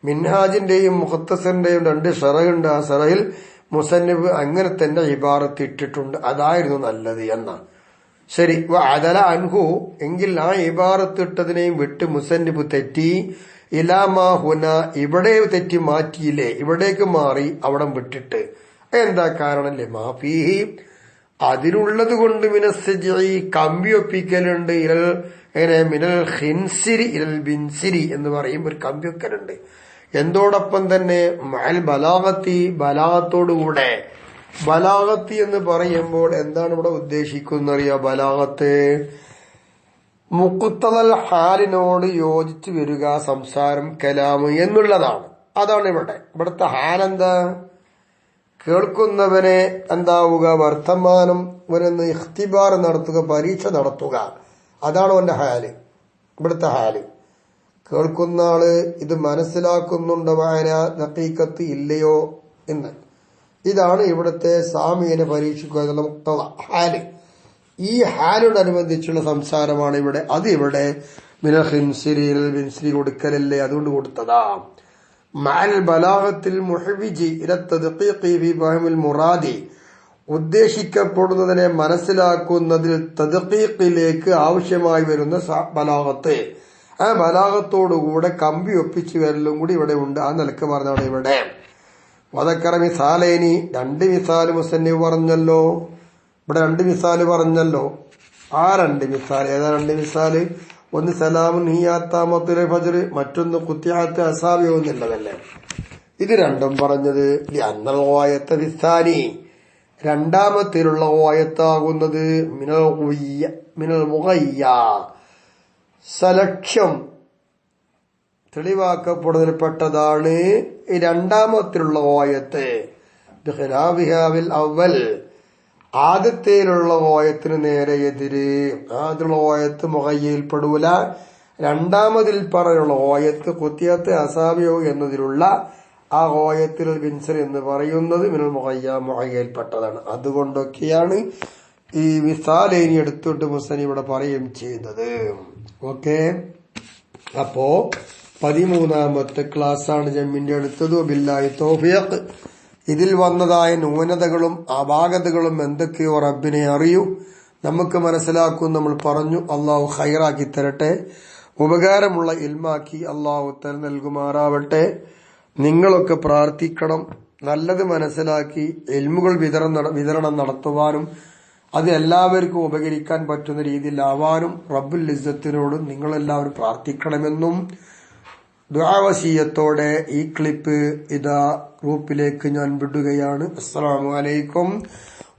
മിൻഹാജിന്റെയും മുഖ്തസറിന്റെയും 2 ഷറഹുണ്ട്. ആ ഷറഹിൽ മുസന്നിഫ് അങ്ങനെ തന്നെ ഇബാറത്ത് ഇട്ടിട്ടുണ്ട്. അതായിരുന്നു നല്ലത് എന്ന. ശരി, അദല അൻഹു, എങ്കിൽ ആ ഇബാറത്ത് ഇട്ടതിനെയും വിട്ട് മുസന്നിഫ് തെറ്റി. ഇലാമാ ഹുന, ഇവിടെ തെറ്റി മാറ്റിയില്ലേ, ഇവിടേക്ക് മാറി അവിടെ വിട്ടിട്ട്. എന്താ കാരണം? മാഫീഹി, അതിലുള്ളത് കൊണ്ട് മിനസ്സജി, കമ്പിയൊപ്പിക്കലുണ്ട്. മിനൽ ഖിൻസിരി ഇലൽ ബിൻസിരി എന്ന് പറയും, ഒരു കമ്പിയൊക്കലുണ്ട്. എന്തോടൊപ്പം തന്നെ മഅൽ ബലാഗത്തി, ബലാഗത്തോടുകൂടെ. ബലാഗത്തി എന്ന് പറയുമ്പോൾ എന്താണ് ഇവിടെ ഉദ്ദേശിക്കുന്നറിയോ? ബലാഗത്ത് മുഖ്തദൽ ഹാലിനോട് യോജിച്ചു വരിക, സംസാരം, കലാമ് എന്നുള്ളതാണ്. അതാണ് ഇവിടുത്തെ ഹാലെന്താ? കേൾക്കുന്നവനെ എന്താവുക? വർത്തമാനം ഇവരെന്ന് ഇഖ്തിബാർ നടത്തുക, പരീക്ഷ നടത്തുക. അതാണ് അവന്റെ ഹാല്. ഇവിടുത്തെ ഹാല് കേൾക്കുന്ന ആള് ഇത് മനസ്സിലാക്കുന്നുണ്ടോ, വായന ഹഖീഖത്ത് ഇല്ലയോ എന്ന്. ഇതാണ് ഇവിടുത്തെ സാമിയനെ പരീക്ഷിക്കുക എന്നുള്ള മുക്തദ ഹാല്. ഈ ഹാലിനോടനുബന്ധിച്ചുള്ള സംസാരമാണ് ഇവിടെ. അത് ഇവിടെ മിനൽ ഖിൻസിരി ഇലൽ ബിൻസിരി കൊടുക്കലല്ലേ, അതുകൊണ്ട് കൊടുത്തതാ. മഅൽ ബലാഗത്തിൽ മുഹ്വിജി ഇല തദ്ഖീഖി ഫി ഫഹ്മിൽ മുറാദി, ഉദ്ദേശിക്കപ്പെടുന്നതിനെ മനസ്സിലാക്കുന്നതിൽ തദ്ഖീഖിലേക്ക് ആവശ്യമായി വരുന്ന ബലാഗത്ത്, ആ ബലാഗത്തോടുകൂടെ കമ്പി ഒപ്പിച്ചു വരലും കൂടി ഇവിടെ ഉണ്ട്. ആ നിലക്ക് പറഞ്ഞാണ് ഇവിടെ. വദക്കറ മിസാലൈനി, 2 മിസാല് മുസന്നിഫ് പറഞ്ഞല്ലോ. ഇവിടെ 2 മിസാല് പറഞ്ഞല്ലോ. ആ 2 മിസാൽ ഏതാ? 2 മിസാല്, ഒന്ന് സലാമുൻ ഹിയാത്താമത്തുൽ ഫജ്ർ, മറ്റൊന്ന് ഖുത്തിഅത്ത് അസാബിഹു എന്നുള്ളതല്ലേ. ഇത് രണ്ടും പറഞ്ഞത് അന്നൽ ഗായത്ത ഫിസ്സാനി, രണ്ടാമത്തിലുള്ള ഗായത്താകുന്നത് മിനൽ മുഗയ്യ, സലക്ഷ്യം തെളിവാക്കപ്പെടുന്നതിൽപ്പെട്ടതാണ് ഈ രണ്ടാമത്തിലുള്ള ഗായത്ത്. ബിഖിലാഫിൽ അവൽ, ആദ്യത്തേലുള്ള ഗായത്തിന് നേരെ എതിര്. ആദ്യമുള്ള ഗായത്ത് മുഗയ്യയിൽപ്പെടൂല. രണ്ടാമതിൽ പറഞ്ഞുള്ള ഗായത്ത് ഖുത്തിഅത്ത് അസാബിഹു എന്നതിലുള്ള ആ ഗായത്തിൽ ബിൻസർ എന്ന് പറയുന്നത് മിനൽ മുഗയ്യ, മുഗയ്യയിൽപ്പെട്ടതാണ്. അതുകൊണ്ടൊക്കെയാണ് ഈ മിസാലൈനി എടുത്തിട്ട് മുസന്നിഫ് ഇവിടെ പറയുകയും ചെയ്യുന്നത്. ഓക്കെ, അപ്പോ 13ാമത്തെ ക്ലാസ്സാണ് ജമ്മിന്റെ അടുത്തത്. ബില്ലാഹി തൗഫീഖ്. ഇതിൽ വന്നതായ ന്യൂനതകളും അപാകതകളും എന്തൊക്കെയോ റബ്ബിനെ അറിയൂ. നമുക്ക് മനസ്സിലാക്കും, നമ്മൾ പറഞ്ഞു. അള്ളാഹു ഖൈറാക്കി തരട്ടെ, ഉപകാരമുള്ള ഇൽമാക്കി അള്ളാഹു തആല നൽകുമാറാവട്ടെ. നിങ്ങളൊക്കെ പ്രാർത്ഥിക്കണം, നല്ലത് മനസ്സിലാക്കി ഇൽമുകൾ വിതരണം നടത്തുവാനും അത് എല്ലാവർക്കും ഉപകരിക്കാൻ പറ്റുന്ന രീതിയിലാവാനും റബ്ബുൽ ഇസ്സത്തിനോട് നിങ്ങളെല്ലാവരും പ്രാർത്ഥിക്കണമെന്നും ദുആ വസിയത്തോടെ ഈ ക്ലിപ്പ് ഇതാ ഗ്രൂപ്പിലേക്ക് ഞാൻ വിടുകയാണ്. അസ്സലാമു അലൈക്കും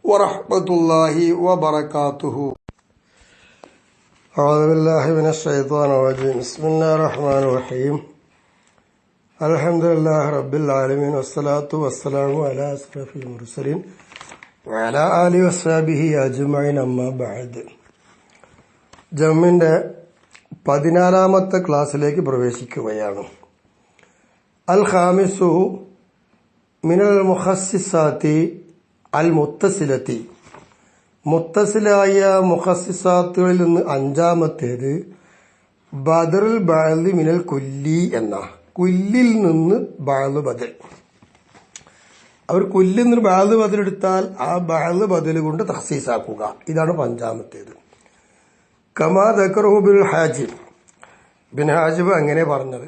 വറഹ്മത്തുള്ളാഹി വബറകാതുഹു. അഊദു ബില്ലാഹി മിനശ് ശൈത്വാനിർ റജീം. ബിസ്മില്ലാഹിർ റഹ്മാനിർ റഹീം. അൽഹംദുലില്ലാഹി റബ്ബിൽ ആലമീൻ വസ്സലാത്തു വസ്സലാമു അലാ അസ്റഫിൽ മുർസലീൻ വഅലാ ആലിഹി വസ്സഹ്ബിഹി അജ്മഈൻ. അമ്മാ ബഅദ്. ജമ്മിന്റെ 14ാമത്തെ ക്ലാസ്സിലേക്ക് പ്രവേശിക്കുകയാണ്. അൽ ഖാമിസു മിനൽ മുഖസ്സിസാത്തി അൽ മുത്തസിലത്തി, മുത്തസിലായ മുഖസ്സിസാത്തുകളിൽ നിന്ന് 5ാമത്തേത് ബദറുൽ ബഅദ് മിനൽ കുല്ലി എന്ന, കുല്ലിൽ നിന്ന് ബഅദ് ബദൽ. അവർ കുല്ലിൽ നിന്ന് ബഅദ് ബദൽ എടുത്താൽ ആ ബഅദ് ബദൽ കൊണ്ട് തഖ്സീസാക്കുക. ഇതാണ് 5ാമത്തേത്. കമാ ദക്കറഹു ബിൽ ഹാജിബ്, ബിൻ ഹാജിബ് അങ്ങനെ പറഞ്ഞത്.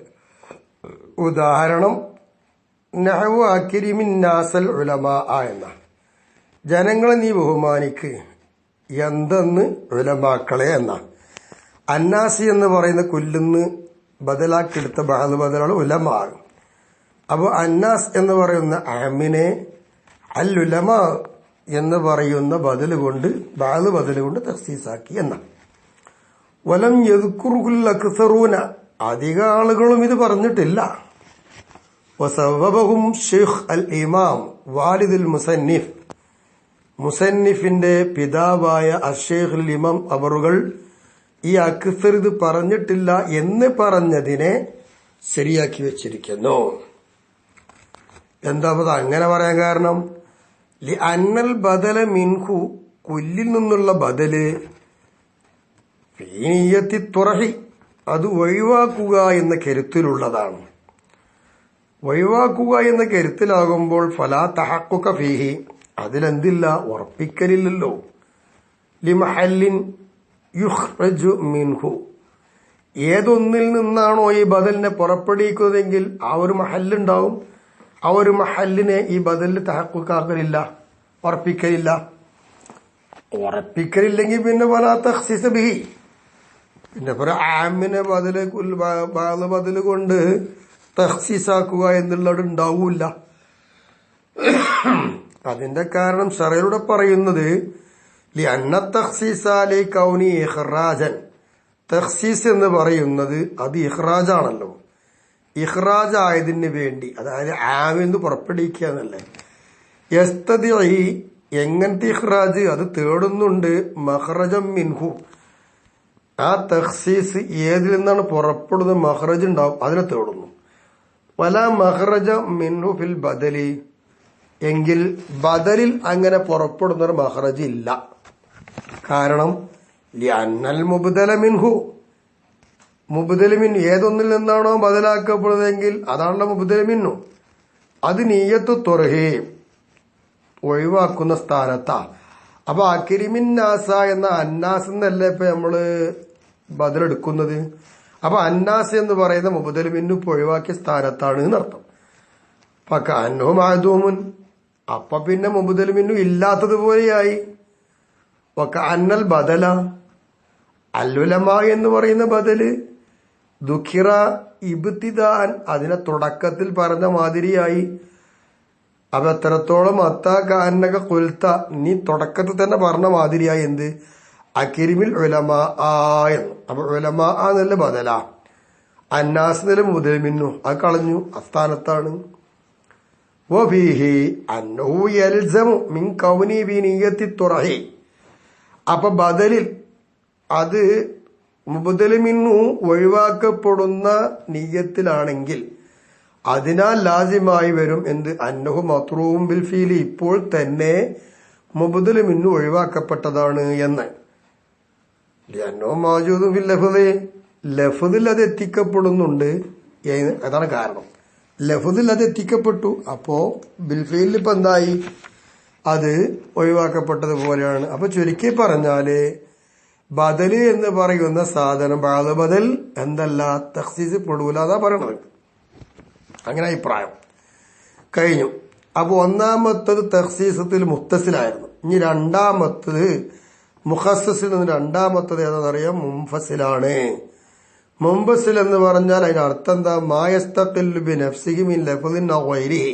ഉദാഹരണം നഹ്വു അക്രിമിൻ നാസൽ ഉലമാ എന്ന, ജനങ്ങളെ നീ ബഹുമാനിക്ക്, എന്തെന്ന് ഉലമാക്കളെ എന്ന. അന്നാസി എന്ന് പറയുന്ന കുല്ലിന്ന് ബദലാക്കിയെടുത്ത ബഅദ് ബദലാണ് ഉലമാ. അപ്പോൾ അന്നാസ് എന്ന് പറയുന്ന അമിനെ അൽ ഉലമാ എന്ന് പറയുന്ന ബദൽ കൊണ്ട്, ബഅദ് ബദൽ കൊണ്ട് തഖ്സീസാക്കി എന്ന. വലം യദ്കുറുൽ അക്സറൂന, അധിക ആളുകളും ഇത് പറഞ്ഞിട്ടില്ല. വസവബഹും ഷെയ്ഖ് അൽ ഇമാം വാലിദുൽ മുസന്നിഫ്, മുസന്നിഫിന്റെ പിതാവായ അഷേഖ് അൽ ഇമാം അവറുകൾ ഈ അക്സർ ഇത് പറഞ്ഞിട്ടില്ല എന്ന് പറഞ്ഞതിനെ ശരിയാക്കി വെച്ചിരിക്കുന്നു. എന്താ അത് അങ്ങനെ പറയാൻ കാരണം? ലി അന്നൽ ബദല മിൻഹു, കുല്ലിൽ നിന്നുള്ള ബദല് ഫീനിയത്തി തുറഹി, അത് ഒഴിവാക്കുക എന്ന കരുത്തിലുള്ളതാണ്. ഒഴിവാക്കുക എന്ന കരുത്തിലാകുമ്പോൾ ഫലാ തഹഖുക ഫീഹി, അതിലെന്തില്ല, ഉറപ്പിക്കലില്ലല്ലോ. ലിമഹല്ലിൻ യുഖ്റജു മിൻഹു, ഏതൊന്നിൽ നിന്നാണോ ഈ ബദലിനെ പുറപ്പെടുവിക്കുന്നതെങ്കിൽ ആ ഒരു മഹല്ലുണ്ടാവും. ആ ഒരു മഹല്ലിനെ ഈ ബദലിന് തഹഖുക്കാക്കലില്ല, ഉറപ്പിക്കലില്ല. ഉറപ്പിക്കലില്ലെങ്കിൽ പിന്നെ ഫലാ തഖ്സീസ ബിഹി, പിന്നെ ആമിനെ ബദല് കൊണ്ട് തഖ്സീസാക്കുക എന്നുള്ളത് ഉണ്ടാവൂല. അതിന്റെ കാരണം ശറയിലൂടെ പറയുന്നത് ലിഅന്ന തഖ്സീസ ലികൗനി ഇഖ്റാജൻ, തഖ്സീസ് എന്ന് പറയുന്നത് അത് ഇഖ്റാജാണല്ലോ. ഇഖ്റാജ് ആയതിന് വേണ്ടി, അതായത് ആമിന്ന് പുറപ്പെടുവിക്കുക എന്നല്ലേ. യസ്തദിഇ, എങ്ങനത്തെ ഇഖ്റാജ്, അത് തേടുന്നുണ്ട് മഖ്റജം മിൻഹു, ആ തഖ്സീസ് ഏതിൽ നിന്നാണ് പുറപ്പെടുന്നത് മഖ്റജ് ഉണ്ടാവും, അതിനെ തേടുന്നു. വല മഖ്റജ മിൻഹു ഫിൽ ബദലി, എങ്കിൽ ബദലിൽ അങ്ങനെ പുറപ്പെടുന്ന ഒരു മഖ്റജ് ഇല്ല. കാരണം ലിഅന്നൽ മുബ്ദല മിൻഹു, മുബ്ദല മിൻ, ഏതൊന്നിൽ നിന്നാണോ ബദലാക്കപ്പെടുന്നതെങ്കിൽ അതാണല്ലോ മുബ്ദല മിൻഹു. അത് നിയ്യത്തു തുർഹി, ഒഴിവാക്കുന്ന സ്ഥാനത്താ. അപ്പൊ അക്രിമിൻ നാസ എന്ന അന്നാസ് എന്നല്ലേ ഇപ്പൊ നമ്മള് ബദലെടുക്കുന്നത്. അപ്പൊ അന്നാസ് എന്ന് പറയുന്ന മുബ്ദല മിൻഹു ഒഴിവാക്കിയ സ്ഥാനത്താണ് എന്നർത്ഥം. അപ്പൊ അന്നഹു മഅദൂമുൻ, അപ്പൊ പിന്നെ മുബ്ദല മിൻഹു ഇല്ലാത്തതുപോലെയായി. അന്നൽ ബദല, അല്ലുലമ എന്ന് പറയുന്ന ബദല് ദുഖിറ ഇബ്തിദാൻ, അതിനെ തുടക്കത്തിൽ പറഞ്ഞ മാതിരിയായി. അപ്പൊ എത്രത്തോളം അന്നക കുൽത്ത, നീ തുടക്കത്തിൽ തന്നെ പറഞ്ഞ മാതിരിയായി. എന്ത്, അക്രിമിൽ ഉലമാ എന്ന്. അപ്പൊ ഉലമാ എന്നല്ല ബദല, അന്നാസ് എന്നല്ല മുബ്ദല മിൻഹു, അത് കളഞ്ഞു, അസ്ഥാനത്താണ്. വഫീഹി അന്നഹു യൽസമു മിൻ കൗനി ബി നിയ്യത്തി തുറഹി, അപ്പൊ ബദലിൽ അത് മുബ്ദല മിൻഹു ഒഴിവാക്കപ്പെടുന്ന നിയ്യത്തിലാണെങ്കിൽ അതിനാൽ ലാസിമായി വരും എന്ത്, അന്നഹു മത്റൂഉം ബിൽ ഫീലി, ഇപ്പോൾ തന്നെ മുബ്ദല മിൻഹു ഒഴിവാക്കപ്പെട്ടതാണ് എന്ന്. ലിഅന്നഹു മൗജൂദുൻ ഫിൽ ലഫ്ളി, ലഫ്ളിൽ അത് എത്തിക്കപ്പെടുന്നുണ്ട്, അതാണ് കാരണം. ലഫ്ളിൽ അത് എത്തിക്കപ്പെട്ടു, അപ്പോ ബിൽ ഫീലിൽ ഇപ്പൊ എന്തായി, അത് ഒഴിവാക്കപ്പെട്ടതുപോലെയാണ്. അപ്പൊ ചുരുക്കി പറഞ്ഞാല് ബദല് എന്ന് പറയുന്ന സാധനം ബാദ ബദൽ എന്തല്ല തഖ്സീസ് പെടൂല, അതാ പറയണത്. അങ്ങനെ അഭിപ്രായം കഴിഞ്ഞു. അപ്പൊ ഒന്നാമത്തത് തഖ്സീസത്തിൽ മുത്തസിലായിരുന്നു. ഇനി രണ്ടാമത്തത് മുഖസ്സിൽ നിന്ന് രണ്ടാമത്തത് ഏതാണെന്നറിയാം, മുൻഫസിലാണ്. മുൻഫസിൽ എന്ന് പറഞ്ഞാൽ അതിന്റെ അർത്ഥം എന്താ, മായസ്തഖില്ലു ബിനഫ്സിഹി മിൻ ലഫ്ളിൻ ഔ ഗൈരിഹി,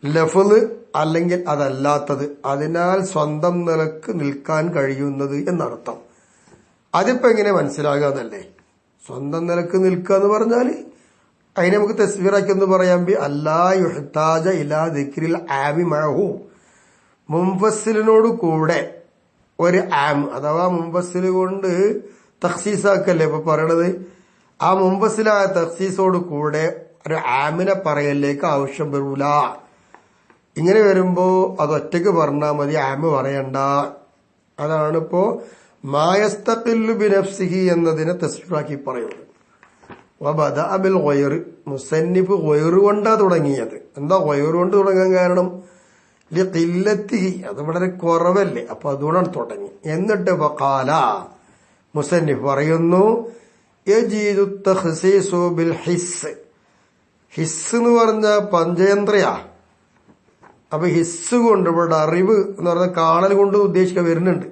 ലഫ്ള് അല്ലെങ്കിൽ അതല്ലാത്തത്, അതിനാൽ സ്വന്തം നിലക്ക് നിൽക്കാൻ കഴിയുന്നത് എന്നർത്ഥം. അതിപ്പോ എങ്ങനെ മനസ്സിലാകുക എന്നല്ലേ, സ്വന്തം നിലക്ക് നിൽക്കുക എന്ന് പറഞ്ഞാല് അതിനെ നമുക്ക് തസ്വീറാക്കി എന്ന് പറയാൻ അല്ലാ യുഹ്താജ ഇലാ ദിക്രിൽ ആമി മഅഹു, മുൻഫസ്സിലിനോട് കൂടെ ഒരു ആം, അഥവാ മുൻഫസ്സിൽ കൊണ്ട് തഖ്സീസാക്കല്ലേ ഇപ്പൊ പറയണത്, ആ മുൻഫസ്സിലായ തഖ്സീസോട് കൂടെ ഒരു ആമിനെ പറയലേക്ക് ആവശ്യം വരൂല. ഇങ്ങനെ വരുമ്പോ അത് ഒറ്റയ്ക്ക് പറഞ്ഞാൽ മതി, ആമ് പറയണ്ട. അതാണ് ഇപ്പോ മായസ്തഖില്ലു ബിനഫ്സിഹി എന്നതിനെ തസ്വീറാക്കി പറയുന്നത്. വബദഅ ബിൽ ഗൈർ, മുസന്നിഫ് ഗൈർ കൊണ്ടാ തുടങ്ങിയത്. എന്താ ഗൈർ കൊണ്ട് തുടങ്ങാൻ കാരണം, ലിഖില്ലത്തിഹി, അത് വളരെ കുറവല്ലേ, അപ്പൊ അതുകൊണ്ടാണ് തുടങ്ങി. എന്നിട്ട് വഖാല, മുസന്നിഫ് പറയുന്നു, യജീദു തഖ്സീസു ബിൽ ഹിസ്, ഹിസ് എന്ന് പറഞ്ഞ പഞ്ചേന്ദ്രിയ. അപ്പൊ ഹിസ് കൊണ്ട് ഇവിടെ അറിവ് എന്ന് പറഞ്ഞ കാണൽ കൊണ്ട് ഉദ്ദേശിക്കാൻ വരുന്നുണ്ട്.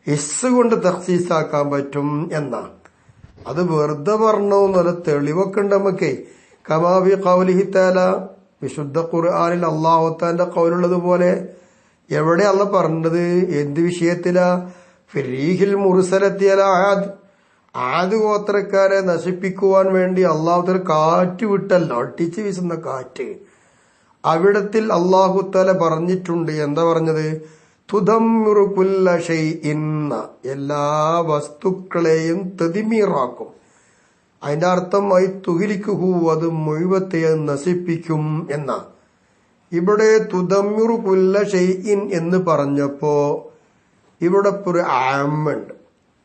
ഹിസ് കൊണ്ട് തഖ്സീസാക്കാൻ പറ്റും എന്നാ. അത് വെറുതെ പറഞ്ഞോന്നല്ല, തെളിവൊക്കെ ഉണ്ട് നമുക്ക്. കമാബി ഖൗലിഹി തആല, വിശുദ്ധ ഖുർആനിൽ അല്ലാഹു തആലയുടെ ഖൗലുള്ളതുപോലെ. എവിടെ അല്ല പറഞ്ഞത്, എന്ത് വിഷയത്തിലാ, ഫിരീഹിൽ മുർസലത്തി അലാ ആദ്, ആദ് ഗോത്രക്കാരെ നശിപ്പിക്കുവാൻ വേണ്ടി അല്ലാഹു തആല കാറ്റ് വിട്ടല്ലോ, അടിച്ചു വീശുന്ന കാറ്റ്. അവിടത്തിൽ അല്ലാഹു തആല പറഞ്ഞിട്ടുണ്ട്. എന്താ പറഞ്ഞത്, തുദമ്മിറു കുല്ല ഷൈഇൻ, എല്ലാ വസ്തുക്കളെയും തദ്മീറാക്കും. അതിന്റെ അർത്ഥം ഐ തുഹിലിക്കുഹു, അത് മുഴുവത്തെ നശിപ്പിക്കും എന്നാ. ഇവിടെ തുദമ്മിറു കുല്ല ഷൈഇൻ എന്ന് പറഞ്ഞപ്പോ ഇവിടെ ഒരു ആമുണ്ട്.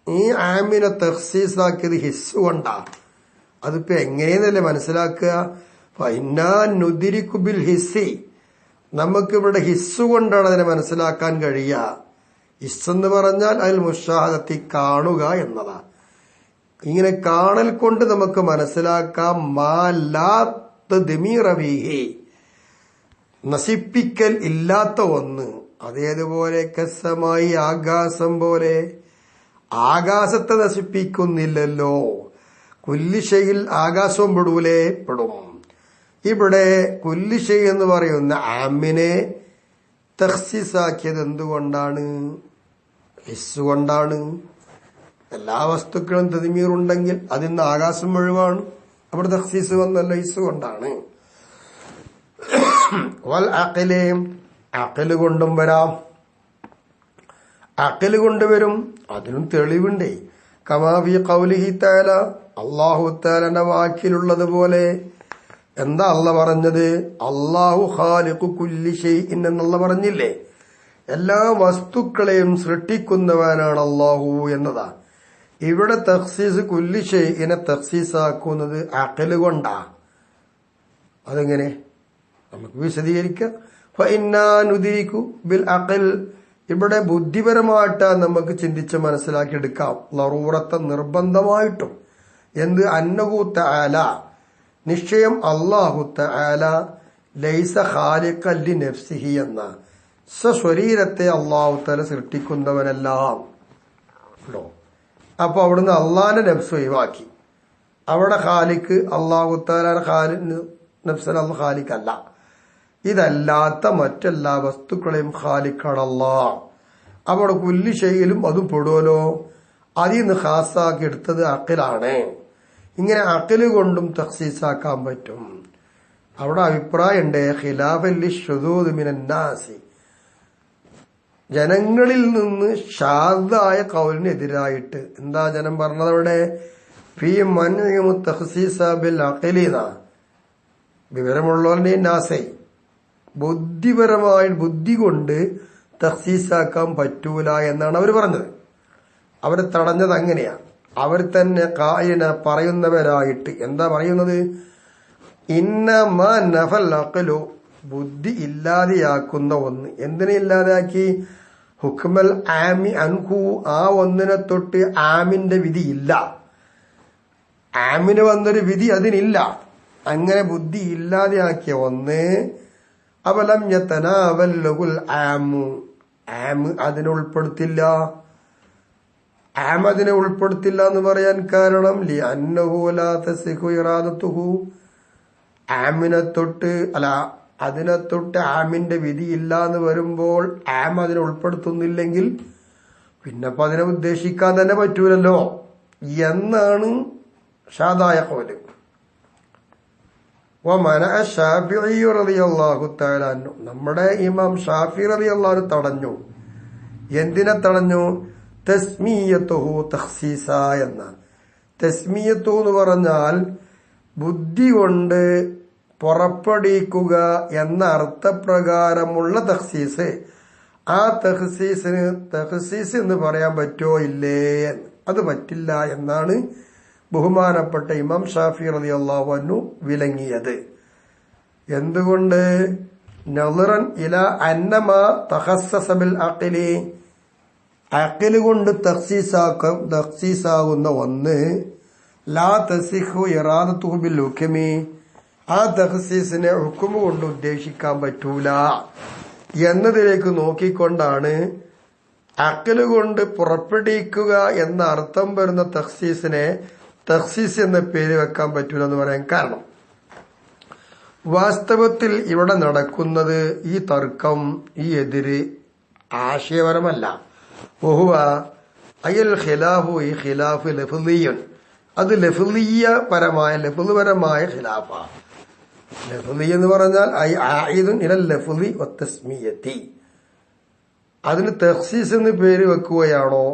ഈ ആമിനെ തഖ്സീസാക്കിയത് ഹിസ് കൊണ്ടാ. അതിപ്പോ എങ്ങനെയെന്നല്ലേ മനസ്സിലാക്കുക? നുദിരിക്കുബിൽ ഹിസ്സി, നമുക്കിവിടെ ഹിസ് കൊണ്ടാണ് അതിനെ മനസ്സിലാക്കാൻ കഴിയുക. ഹിസ് എന്ന് പറഞ്ഞാൽ അതിൽ മുഷാഹദത്തി, കാണുക എന്നതാ. ഇങ്ങനെ കാണൽ കൊണ്ട് നമുക്ക് മനസ്സിലാക്കാം നശിപ്പിക്കൽ ഇല്ലാത്ത ഒന്ന്. അതേതുപോലെ കസമായി, ആകാശം പോലെ. ആകാശത്തെ നശിപ്പിക്കുന്നില്ലല്ലോ. കുല്ലിശയിൽ ആകാശവും പെടൂലേ? പെടും. ഇവിടെ കുല്ലിശൈ എന്ന് പറയുന്ന ആമിനെ തഖ്സീസാക്കിയത് എന്തുകൊണ്ടാണ്? ഹിസ് കൊണ്ടാണ്. എല്ലാ വസ്തുക്കളും തദ്മീറുണ്ടെങ്കിൽ അതിന്ന് ആകാശം മുഴുവാണ്. അവിടെ തഖ്സീസ് വന്നല്ല, ഹിസ് കൊണ്ടാണ്. വൽ അഖ്ലി, അഖ്ല് കൊണ്ടും വരാം. അഖ്ല് കൊണ്ടുവരും, അതിനും തെളിവുണ്ടേ. കമാ ഫീ ഖൗലിഹി തആല, അല്ലാഹു തആലയുടെ വാക്കിലുള്ളതുപോലെ. എന്താ അള്ള പറഞ്ഞത്? അല്ലാഹു ഖാലിഖു കുല്ലി ഷൈഇൻ എന്നുള്ള പറഞ്ഞില്ലേ? എല്ലാ വസ്തുക്കളെയും സൃഷ്ടിക്കുന്നവനാണ് അല്ലാഹു എന്നതാ. ഇവിടെ തഖ്സീസ് കുല്ലി ഷൈഇനെ തഖ്സീസാക്കുന്നത് അഖ്ല് കൊണ്ടാ. അതെങ്ങനെ നമുക്ക് വിശദീകരിക്കാം. ഫഇന്നാ നുദീകു ബിൽ അഖ്ൽ, ഇവിടെ ബുദ്ധിപരമായിട്ടാ നമുക്ക് ചിന്തിച്ച് മനസ്സിലാക്കിയെടുക്കാം. ലറൂറത്തെ, നിർബന്ധമായിട്ടും. എന്ത്? അന്നഹു തആല, നിശ്ചയം അല്ലാഹു തആല ലൈസ ഖാലിഖൻ ലിനഫ്സിഹി എന്ന സ്വശരീരത്തെ അല്ലാഹു തആല സൃഷ്ടിക്കുന്നവനല്ല. അപ്പൊ അവിടുന്ന് അള്ളാന്റെ നഫ്സ് ഒഴിവാക്കി. അവിടെ ഖാലിഖ് അല്ലാഹു തആല നഫ്സൽ ഖാലിഖല്ല. ഇതല്ലാത്ത മറ്റെല്ലാ വസ്തുക്കളെയും ഖാലിഖാണ് അല്ലാഹ്. അവിടെ കുല്ലി ഷൈയിലും അതും പെടുമല്ലോ. അതിൽ നിന്ന് ഖാസാക്കി എടുത്തത് അഖ്ലാണ്. ഇങ്ങനെ അഖ്ല് കൊണ്ടും തഖ്സീസാക്കാൻ പറ്റും. അവിടെ അഭിപ്രായമുണ്ട്, ഖിലാഫല്ലി ശുദൂദ് മിനൻ നാസി, ജനങ്ങളിൽ നിന്ന് ഷാദായ ഖൗലിനെതിരായിട്ട്. എന്താ ജനം പറഞ്ഞത് അവിടെ? ഫീ മൻഇ തഖ്സീസ ബിൽ അഖ്ലിന, വിവരമുള്ളവരുടെ നാസൈ, ബുദ്ധിപരമായി ബുദ്ധി കൊണ്ട് തഖ്സീസാക്കാൻ പറ്റൂല എന്നാണ് അവർ പറഞ്ഞത്. അവർ തടഞ്ഞത് അങ്ങനെയാ. അവർ തന്നെ കായിന പറയുന്നവരായിട്ട് എന്താ പറയുന്നത്? ഇന്നമാ നഫൽ അഖ്ലു, ബുദ്ധി ഇല്ലാതെയാക്കുന്ന ഒന്ന്. എന്തിനെ ഇല്ലാതെയാക്കി? ഹുക്മൽ ആമി അൻഹു, ആ ഒന്നിനെ തൊട്ട് ആമിന്റെ വിധി ഇല്ല. ആമിന് വന്നൊരു വിധി അതിനില്ല. അങ്ങനെ ബുദ്ധി ഇല്ലാതെയാക്കിയ ഒന്ന്. അവലം യതനാവല്ലഹുൽ ആമു, ആമ് അതിനെ ഉൾപ്പെടുത്തില്ല. ആമ് അതിനെ ഉൾപ്പെടുത്തില്ല എന്ന് പറയാൻ കാരണം ലി അന്നഹു ലാ തസിഹു ഇറാദത്തുഹു, ആമിനെ തൊട്ട് അല്ല അതിനെ തൊട്ട് ആമിന്റെ വിധിയില്ല എന്ന് വരുമ്പോൾ ആം അതിനെ ഉൾപ്പെടുത്തുന്നില്ലെങ്കിൽ പിന്നപ്പോ അതിനെ ഉദ്ദേശിക്കാൻ തന്നെ പറ്റൂലല്ലോ എന്നാണ് ഷാദായ ഖൗല്. നമ്മുടെ ഇമാം ഷാഫി റളിയല്ലാഹു തടഞ്ഞു. എന്തിനെ തടഞ്ഞു? തസ്മിയത്തുഹു തഖ്സീസ എന്ന. തസ്മിയത്തു എന്ന് പറഞ്ഞാൽ ബുദ്ധി കൊണ്ട് പുറപ്പെടുവിക്കുക എന്ന അർത്ഥപ്രകാരമുള്ള തഖ്സീസ്. ആ തഖ്സീസിന് തഖ്സീസ് എന്ന് പറയാൻ പറ്റോ ഇല്ലേ? അത് പറ്റില്ല എന്നാണ് ബഹുമാനപ്പെട്ട ഇമാം ഷാഫി റളിയല്ലാഹു അൻഹു വിലങ്ങിയത്. എന്തുകൊണ്ട്? നളറൻ ഇല അന്നമാ തഖസ്സസ ബിൽ അഖ്ലി, അഖ്ല് കൊണ്ട് തഖ്സീസാകുന്ന ഒന്ന് ലാ തസിഹു ഇറാദത്തുഹു ബിൽ ഹുക്മി, ആ തഖ്സീസിനെ ഹുക്മ കൊണ്ട് ഉദ്ദേശിക്കാൻ പറ്റൂല എന്നതിലേക്ക് നോക്കിക്കൊണ്ടാണ് അഖ്ല് കൊണ്ട് പുറപ്പെടുവിക്കുക എന്ന അർത്ഥം വരുന്ന തഖ്സീസിനെ തഖ്സീസ് എന്ന പേര് വെക്കാൻ പറ്റൂല എന്ന് പറയാൻ കാരണം. വാസ്തവത്തിൽ ഇവിടെ നടക്കുന്നത് ഈ തർക്കം, ഈ എതിര് ആശയപരമല്ല. വഹുവ അയൽ ഖിലാഫു, ഈ ഖിലാഫ് ലഫ്ളിയ്യൻ, അത് ലഫ്ളുപരമായ ഖിലാഫാ. ലഫ്ളി എന്ന് പറഞ്ഞാൽ ആയിദുൻ ഇലൽ ലഫ്ളി വത്തസ്മിയത്തി, അതിന് തഖ്സീസ് എന്ന് പേര് വെക്കുകയാണോ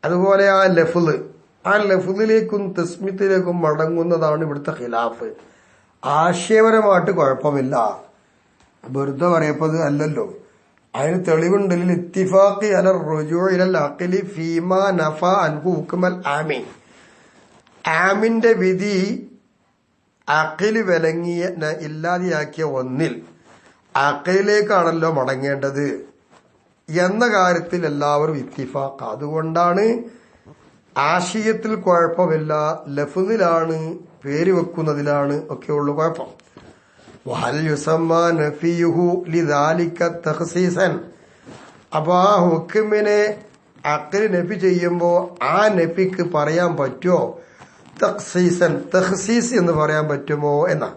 അതുപോലെ ആ ലഫ്ളിലേക്കും തസ്മിയത്തിലേക്കും മടങ്ങുന്നതാണ് ഇവിടുത്തെ ഖിലാഫ്. ആശയപരമായിട്ട് കുഴപ്പമില്ല, വെറുതെ പറയപ്പത് അല്ലല്ലോ. അതിന് തെളിവുണ്ട് ഇത്തിഫാഖി അലർ റുജൂഇ ഇലൽ അഖ്ലി ഫീമാ നഫ അൻഹു ഹുക്മൽ ആമീൻ. ആമിന്റെ വിധി അഖില് വിലങ്ങിയ ഇല്ലാതെയാക്കിയ ഒന്നിൽ അഖിലേക്കാണല്ലോ മടങ്ങേണ്ടത് എന്ന കാര്യത്തിൽ എല്ലാവരും ഇത്തിഫാഖ്. അതുകൊണ്ടാണ് ആശയത്തിൽ കുഴപ്പമില്ല, ലഫ്ദിലാണ് പേര് വെക്കുന്നതിലാണ് ഒക്കെയുള്ളു കുഴപ്പം. വഹൽ യുസമ്മ നഫിയുഹു ലിദാലിക തഖ്സീസൻ. അപ്പൊ ആ ഹുക്മിനെ അഖിൽ നഫി ചെയ്യുമ്പോ ആ നഫിക്ക് പറയാൻ പറ്റുമോ തഖ്സീസൻ, തഖ്സീസ് എന്ന് പറയാൻ പറ്റുമോ എന്നാ.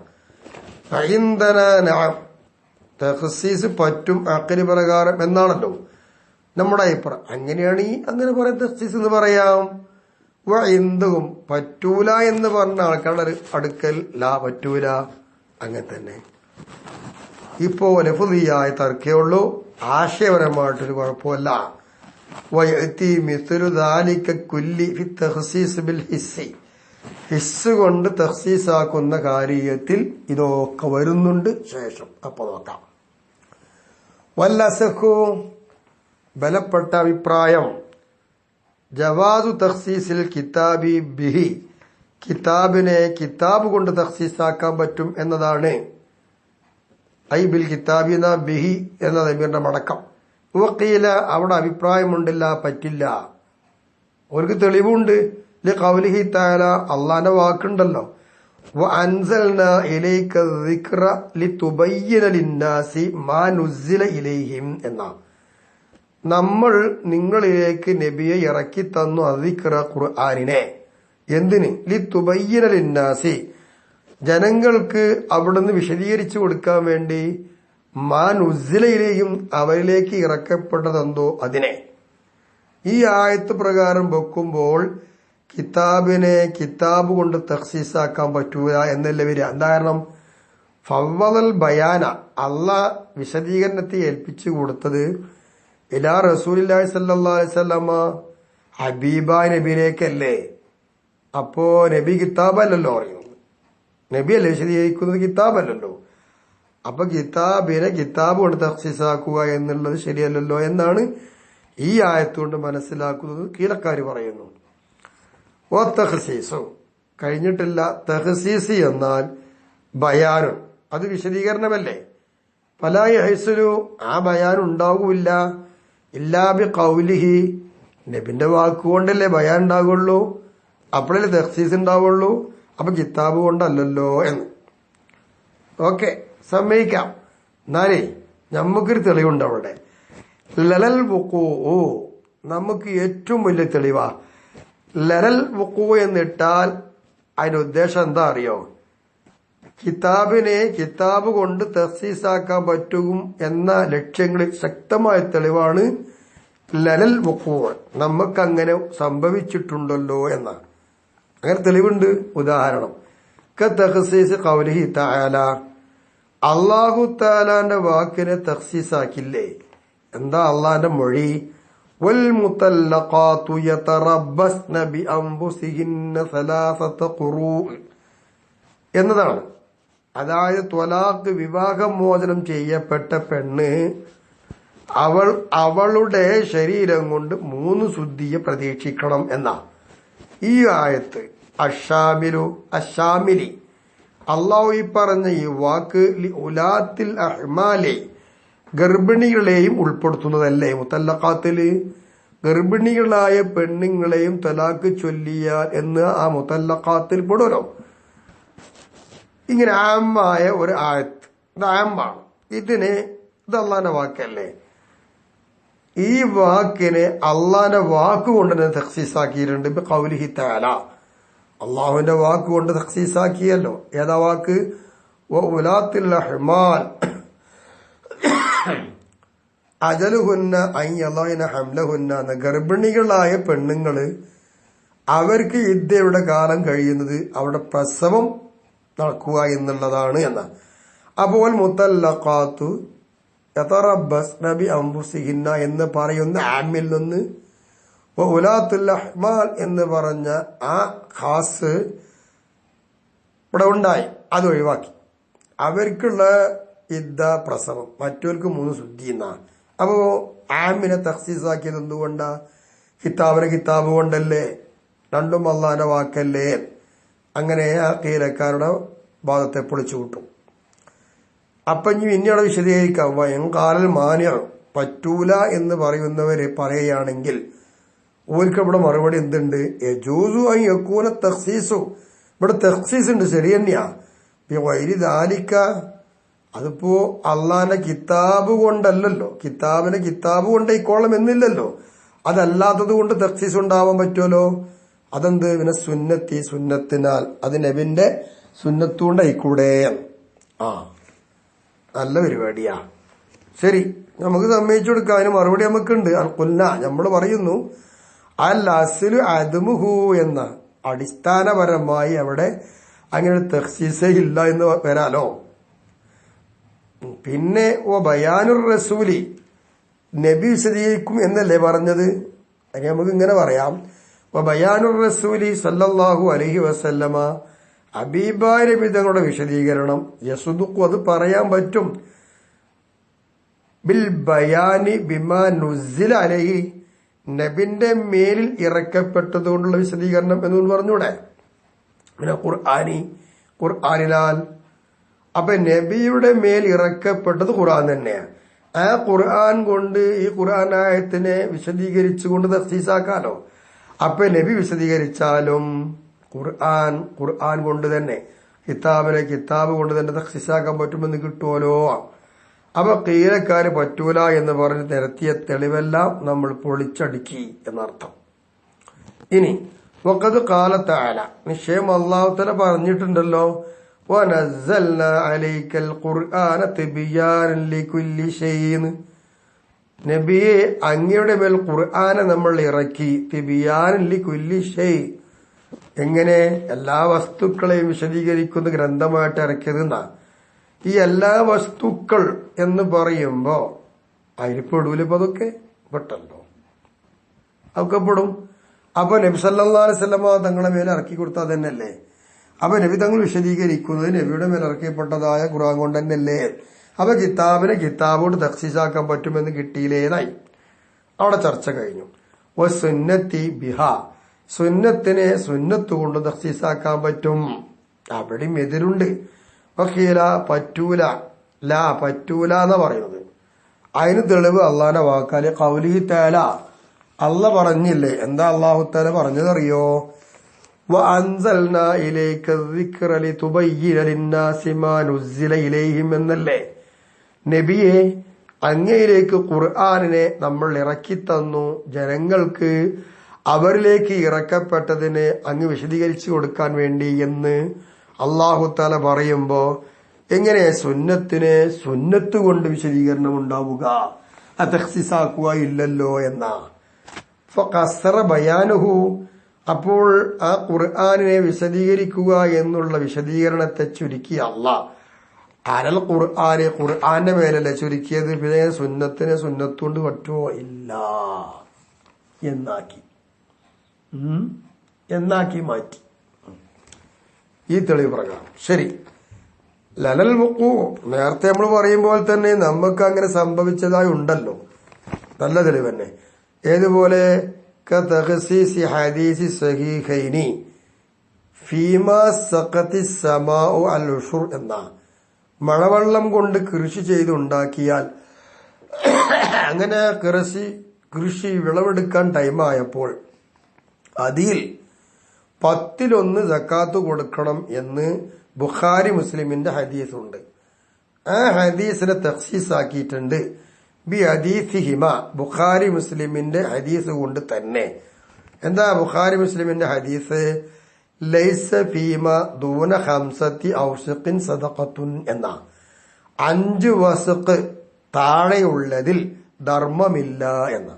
തഖ്സീസ് പറ്റും അഖിൽ പ്രകാരം എന്നാണല്ലോ നമ്മുടെ അഭിപ്രായം. അങ്ങനെയാണെങ്കിൽ അങ്ങനെ പറയാം, തഖ്സീസ് എന്ന് പറയാം. എന്തും പറ്റൂല എന്ന് പറഞ്ഞ ആൾക്കാരുടെ അടുക്കൽ ലാ പറ്റൂല, അങ്ങനെ തന്നെ. ഇപ്പോ ലഫ്ദിയായ തർക്കേ ഉള്ളൂ, ആശയപരമായിട്ടൊരു കുഴപ്പമല്ല. വയഅതി മിസ്ലു ദാലിക കുല്ലി ഫി തഖ്സീസ് ബിൽ ഹിസ്സി. ഹിസ് കൊണ്ട് തഖ്സീസാക്കുന്ന കാര്യത്തിൽ ഇതൊക്കെ വരുന്നുണ്ട് ശേഷം. അപ്പൊ നോക്കാം. വല്ലസഖു ബലപ്പെട്ട അഭിപ്രായം ജവാസു തഖ്സീസിൽ കിതാബി ബിഹി. കിതാബിനെ കിതാബ് കൊണ്ട് തഖ്സീസാക്കാൻ പറ്റും എന്നതാണ്. ഐ ബിൽ കിതാബിന ബിഹി എന്ന ദമീറിന്റെ മടക്കം. വഖീല അവിടെ അഭിപ്രായമുണ്ടില്ല, പറ്റില്ല. അവർക്ക് തെളിവുണ്ട്. ലിഖൗലിഹി തആല അല്ലാഹുവിന്റെ വാക്കുണ്ടല്ലോ, വഅൻസൽനാ ഇലൈക ദിക്റ ലിതുബയ്യിന ലിന്നാസി മാ നുസ്സില ഇലൈഹിം എന്നാ. നമ്മൾ നിങ്ങളിലേക്ക് നബിയെ ഇറക്കി തന്നു അദിക്റ ഖുർആനിനെ. എന്തിന്? ലിതുബയ്യിന ലിന്നാസി, ജനങ്ങൾക്ക് അവിടുന്ന് വിശദീകരിച്ചു കൊടുക്കാൻ വേണ്ടി. മാ നുസ്സില ഇലൈഹിം, അവരിലേക്ക് ഇറക്കപ്പെട്ടതെന്തോ അതിനെ. ഈ ആയത്ത് പ്രകാരം വെക്കുമ്പോൾ കിതാബിനെ കിതാബ് കൊണ്ട് തഖ്സീസാക്കാൻ പറ്റൂല എന്നല്ല വരിക. കാരണം ഫവ്വദൽ ബയാന, അള്ളാഹ് വിശദീകരണത്തെ ഏൽപ്പിച്ചു കൊടുത്തത് ഇലാ റസൂലുള്ളാഹി സ്വല്ലല്ലാഹു അലൈഹി വസല്ലമ, ഹബീബായ നബിയിലേക്കല്ലേ. അപ്പോ നബി കിതാബല്ലല്ലോ പറയുന്നത്, നബിയല്ലേ വിശദീകരിക്കുന്നത്, കിതാബല്ലല്ലോ. അപ്പൊ കിതാബിനെ കിതാബ് കൊണ്ട് തഖ്സീസാക്കുക എന്നുള്ളത് ശരിയല്ലല്ലോ എന്നാണ് ഈ ആയത്തുകൊണ്ട് മനസ്സിലാക്കുന്നത്. കീലക്കാര് പറയുന്നു. ഓ തഖ്സീസു കഴിഞ്ഞിട്ടില്ല. തഖ്സീസ് എന്നാൽ ബയാനും, അത് വിശദീകരണമല്ലേ. ഫലാ യഹ്സുലു, ആ ബയാൻ ഉണ്ടാകൂല്ല. ഇല്ലാ ബി ഖൗലിഹി, നബിന്റെ വാക്കുകൊണ്ടല്ലേ ബയാൻ ഉണ്ടാകുള്ളൂ, അപ്പോഴല്ലേ തഖ്സീസ് ഉണ്ടാവുള്ളൂ. അപ്പൊ കിതാബ് കൊണ്ടല്ലല്ലോ എന്ന്. ഓക്കെ, സമ്മതിക്കാം. എന്നാലേ നമുക്കൊരു തെളിവുണ്ട് അവിടെ. ലലൽ വുഖൂ, നമുക്ക് ഏറ്റവും വലിയ തെളിവാ. ലലൽ വുഖൂ എന്നിട്ടാൽ അതിന്റെ ഉദ്ദേശം എന്താ അറിയോ? കിതാബിനെ കിതാബ് കൊണ്ട് തഖ്സീസാക്കാൻ പറ്റും എന്ന ലക്ഷ്യങ്ങളിൽ ശക്തമായ തെളിവാണ് ലലൽ വുഖൂ, നമുക്കങ്ങനെ സംഭവിച്ചിട്ടുണ്ടല്ലോ എന്നാണ്. അങ്ങനെ തെളിവുണ്ട്. ഉദാഹരണം തഖ്സീസ് ഖൗലിഹി തആല, അല്ലാഹു തആലാന്റെ വാക്കിനെ തഖ്സീസാക്കില്ലേ. എന്താ അള്ളാന്റെ മൊഴി? വൽ മുതല്ലഖാതു യതറബ്ബസ്ന ബിഅൻഫുസിഹിന്ന സലാസത ഖുറൂ എന്നതാണ്. അതായത് ത്വലാഖ്, വിവാഹമോചനം ചെയ്യപ്പെട്ട പെണ്ണ് അവളുടെ ശരീരം കൊണ്ട് 3 ശുദ്ധിയെ പ്രതീക്ഷിക്കണം എന്നാ ഈ ആയത്ത്. അഷാമിലി, അള്ളാഹു ഈ പറഞ്ഞ ഈ വാക്ക് ഉലാത്തിൽ അഹ്മാലി, ഗർഭിണികളെയും ഉൾപ്പെടുത്തുന്നതല്ലേ. മുത്തല്ലഖാത്തില് ഗർഭിണികളായ പെണ്ണുങ്ങളെയും തലാഖ് ചൊല്ലിയാൽ എന്ന് ആ മുത്തല്ലഖാത്തിൽ പെടുമല്ലോ. ഇങ്ങനെ ആമായ ഒരു ആയത്ത്, ഇത് ആമാണ്. ഇത് അള്ളാന്റെ വാക്കല്ലേ. ഈ വാക്കിനെ അള്ളാന്റെ വാക്കുകൊണ്ട് തന്നെ തഖ്സീസാക്കിയിട്ടുണ്ട്. ഇപ്പൊ ഖൗലിഹി തആല, അള്ളാഹുവിന്റെ വാക്കുകൊണ്ട് തഖ്സീസാക്കിയല്ലോ. ഏതാ വാക്ക്? വഉലാത്തിൽ അഹ്മാൽ അജലുഹുന്ന അൻ യളൈന ഹംലഹുന്ന, ഗർഭിണികളായ പെണ്ണുങ്ങള് അവർക്ക് ഇദ്ദയുടെ കാലം കഴിയുന്നത് അവിടെ പ്രസവം നടക്കുക എന്നുള്ളതാണ് എന്ന. അപ്പോൾ മുത്തല്ലഖാത്തു യതറബ്ബസ്ന ബിഅൻഫുസിഹിന്ന എന്ന് പറയുന്ന ആമിൽ നിന്ന് ഉലാത്തുൽ അഹ്മാൽ എന്ന് പറഞ്ഞ ആ ഖാസ് ഇവിടെ ഉണ്ടായി, അത് ഒഴിവാക്കി. അവർക്കുള്ള ഇദ്ദ പ്രസവം, മറ്റവർക്ക് 3 ശുദ്ധി എന്നാണ്. അപ്പോ ആമിനെ തഖ്സീസാക്കിയത് എന്തുകൊണ്ടാ? കിതാബിനെ കിതാബ് കൊണ്ടല്ലേ, രണ്ടും അള്ളാന്റെ വാക്കല്ലേ. അങ്ങനെ ആ കീലക്കാരുടെ ഭാഗത്തെ പൊളിച്ചു കൂട്ടും. അപ്പൊ ഇനി ഇനിയുടെ വിശദീകരിക്കാം. വയങ്കാലൽ മാന്യ പറ്റൂല എന്ന് പറയുന്നവര് പറയുകയാണെങ്കിൽ ഓർക്ക് ഇവിടെ മറുപടി എന്തുണ്ട്? യജൂസു അൻ യകൂന തഖ്സീസു, ഇവിടെ തഖ്സീസ് ഉണ്ട്, ശരി തന്നെയാ. വൈരി ദാലിക്ക, അതിപ്പോ അള്ളാന്റെ കിതാബ് കൊണ്ടല്ലല്ലോ, കിതാബിനെ കിതാബ് കൊണ്ടേക്കോളം എന്നില്ലല്ലോ. അതല്ലാത്തത് കൊണ്ട് തഖ്സീസ് ഉണ്ടാവാൻ പറ്റുമല്ലോ. അതെന്ത്? പിന്നെ സുന്നത്തി, സുന്നത്തിനാൽ, അത് നബിന്റെ സുന്നത്തുകൊണ്ടായിക്കൂടെ. നല്ല പരിപാടിയാ. ശരി, നമുക്ക് സമ്മതിച്ചു കൊടുക്കാം. അതിന് മറുപടി നമുക്കുണ്ട്. കൊല്ല നമ്മൾ പറയുന്നു അൽ അസ്ലു അദ്മുഹു എന്ന, അടിസ്ഥാനപരമായി അവിടെ അങ്ങനെ തഖ്സീസേ ഇല്ല എന്ന് വരാലോ. പിന്നെ ബയാനുർ റസൂലി, നബി വിശദീകരിക്കും എന്നല്ലേ പറഞ്ഞത്? അതിന് നമുക്ക് ഇങ്ങനെ പറയാം, ബയാനുർ റസൂലി സല്ലല്ലാഹു അലൈഹി വസല്ലമ, ഹബീബായ നബി തങ്ങളുടെ വിശദീകരണം യസുദുഖു, അത് പറയാൻ പറ്റും. ബിൽ ബയാനി ബിമാ നുസ്സില അലൈഹി, നബിന്റെ മേലിൽ ഇറക്കപ്പെട്ടതുകൊണ്ടുള്ള വിശദീകരണം എന്നുകൊണ്ട് പറഞ്ഞൂടെ. പിന്നെ ഖുർആനിനാൽ, അപ്പൊ നബിയുടെ മേൽ ഇറക്കപ്പെട്ടത് ഖുർആൻ തന്നെയാണ്. ആ ഖുർആൻ കൊണ്ട് ഈ ഖുർആൻ ആയത്തിനെ വിശദീകരിച്ചുകൊണ്ട് തഫ്സീസാക്കാലോ. അപ്പൊ നബി വിശദീകരിച്ചാലും ഖുർആൻ കൊണ്ട് തന്നെ, കിതാബിനെ കിതാബ് കൊണ്ട് തന്നെ തഫ്സീസാക്കാൻ പറ്റുമെന്ന് കിട്ടുമല്ലോ. അപ്പൊ കീലക്കാര് പറ്റൂല എന്ന് പറഞ്ഞ് നിരത്തിയ തെളിവെല്ലാം നമ്മൾ പൊളിച്ചടുക്കി എന്നർത്ഥം. ഇനി വഖദ് ഖാല തആല, നിശ്ചയം അല്ലാഹു തആല പറഞ്ഞിട്ടുണ്ടല്ലോ, വനസ്സൽനാ അലൈക്കൽ ഖുർആന തിബിയാനൻ ലികുല്ലി ഷൈഇൻ, നബിയെ അങ്ങയുടെ മേൽ ഖുർആനെ നമ്മൾ ഇറക്കി, തിബിയാനൻ ലികുല്ലി ഷൈ, എങ്ങനെ? എല്ലാ വസ്തുക്കളെയും വിശദീകരിക്കുന്ന ഗ്രന്ഥമായിട്ട് ഇറക്കിയതെന്നാ. ഈ എല്ലാ വസ്തുക്കൾ എന്ന് പറയുമ്പോ അതിൽ പെടൂല? ഇപ്പൊ അതൊക്കെ പെട്ടല്ലോ, അതൊക്കെ പെടും. അപ്പൊ നബി സല്ലല്ലാഹു അലൈഹി വസല്ലമ തങ്ങളെ മേലെ ഇറക്കി കൊടുത്താൽ തന്നെയല്ലേ. അപ്പൊ നബി തങ്ങൾ വിശദീകരിക്കുന്നത് നബിയുടെ മേൽ ഇറക്കിപ്പെട്ടതായ ഖുർആൻ കൊണ്ട് തന്നെയല്ലേ. അപ്പൊ കിതാബിനെ കിതാബോട് തഖ്സീസാക്കാൻ പറ്റുമെന്ന് കിട്ടിയില്ലേതായി. അവിടെ ചർച്ച കഴിഞ്ഞു. സുന്നത്തി ബിഹ, സുന്നത്തിനെ സുന്നത്ത് കൊണ്ട് തഖ്സീസാക്കാൻ പറ്റും. അവിടെയും എതിരുണ്ട്. വഖീല പറ്റൂല, പറ്റൂല എന്നാ പറയുന്നത്. അതിന് തെളിവ് അള്ളാന്റെ വാക്കാല് ഖൗലിഹി തആല, അള്ള പറഞ്ഞില്ലേ. എന്താ അള്ളാഹു തആല പറഞ്ഞതറിയോ? വഅൻസൽനാ ഇലൈക ദിക്റ ലിതുബയ്യിന ലിന്നാസി മാ നുസ്സില ഇലൈഹിം എന്നല്ലേ. നബിയെ അങ്ങയിലേക്ക് ഖുർആനിനെ നമ്മൾ ഇറക്കി തന്നു, ജനങ്ങൾക്ക് അവരിലേക്ക് ഇറക്കപ്പെട്ടതിനെ അങ്ങ് വിശദീകരിച്ചു കൊടുക്കാൻ വേണ്ടി എന്ന് അള്ളാഹു തആല പറയുമ്പോ എങ്ങനെ സുന്നത്തിന് സുന്നത്ത് കൊണ്ട് വിശദീകരണം ഉണ്ടാവുക, തഖ്സീസാക്കുക ഇല്ലല്ലോ എന്നാ. ഫഖസ്സറ ബയാനുഹു, അപ്പോൾ ആ ഖുർആനിനെ വിശദീകരിക്കുക എന്നുള്ള വിശദീകരണത്തെ ചുരുക്കി അല്ലാഹ് അലൽ ഖുർആനെ, ഖുർആന്റെ മേലല്ലേ ചുരുക്കിയത്. പിന്നെ സുന്നത്തിനെ സുന്നത്തുകൊണ്ട് പറ്റുമോ? ഇല്ല എന്നാക്കി മാറ്റി ഈ തെളിവ് പ്രകാരം. ശരി, ലലൽ മുക്കു, നേരത്തെ നമ്മൾ പറയുമ്പോൾ തന്നെ നമുക്ക് അങ്ങനെ സംഭവിച്ചതായി ഉണ്ടല്ലോ, നല്ല തെളിവ് തന്നെ. ഏതുപോലെ കതഖ്സീസി ഹദീസി സഹീഹൈനി ഫീമാ സഖതി സമാഉ അൽ ഉഷുർ എന്ന, മഴവെള്ളം കൊണ്ട് കൃഷി ചെയ്തുണ്ടാക്കിയാൽ അങ്ങനെ കൃഷി വിളവെടുക്കാൻ ടൈമായപ്പോൾ അതിൽ 10 സക്കാത്ത് കൊടുക്കണം എന്ന് ബുഖാരി മുസ്ലിമിന്റെ ഹദീസുണ്ട്. ആ ഹദീസിനെ തഖ്സീസാക്കിയിട്ടുണ്ട് ബി ഹദീസിഹിമ, ബുഖാരി മുസ്ലിമിന്റെ ഹദീസ് കൊണ്ട് തന്നെ. എന്താ ബുഖാരി മുസ്ലിമിന്റെ ഹദീസ്? ലൈസ ഫീമ ദൂന 5 ഔസഖിൻ സദഖത്തുൻ എന്ന, 5 വസഖ് താഴെയുള്ളതിൽ ധർമ്മമില്ല എന്ന.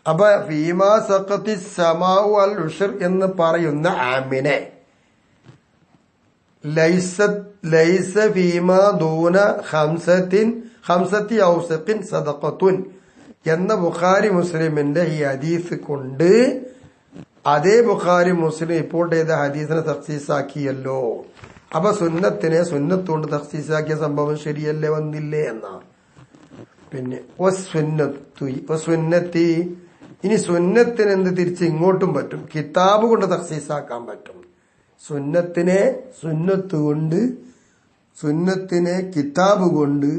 അപ്പൊ ഫീമാ സഖത്തി സമാഉ അൽ ഉഷർ എന്ന് പറയുന്ന ആമിനെ ലൈസ ഫീമാ ദൂന 5 ഔസഖിൻ സദഖത്തുൻ എന്ന ബുഖാരി മുസ്ലിമിന്റെ ഈ ഹദീസ് കൊണ്ട് അതേ ബുഖാരി മുസ്ലിം റിപ്പോർട്ട് ചെയ്ത ഹദീസിനെ തഖ്സീസാക്കിയല്ലോ. അപ്പൊ സുന്നത്തിനെ സുന്നത്തുകൊണ്ട് തഖ്സീസാക്കിയ സംഭവം ശരിയല്ലേ, വന്നില്ലേ എന്നാ. പിന്നെ സുന്നത്തി, ഇനി സുന്നത്തിന് എന്ത് തിരിച്ച് ഇങ്ങോട്ടും പറ്റും, കിതാബ് കൊണ്ട് തഖ്സീസാക്കാൻ പറ്റും. സുന്നത്തിനെ കിതാബ് കൊണ്ട്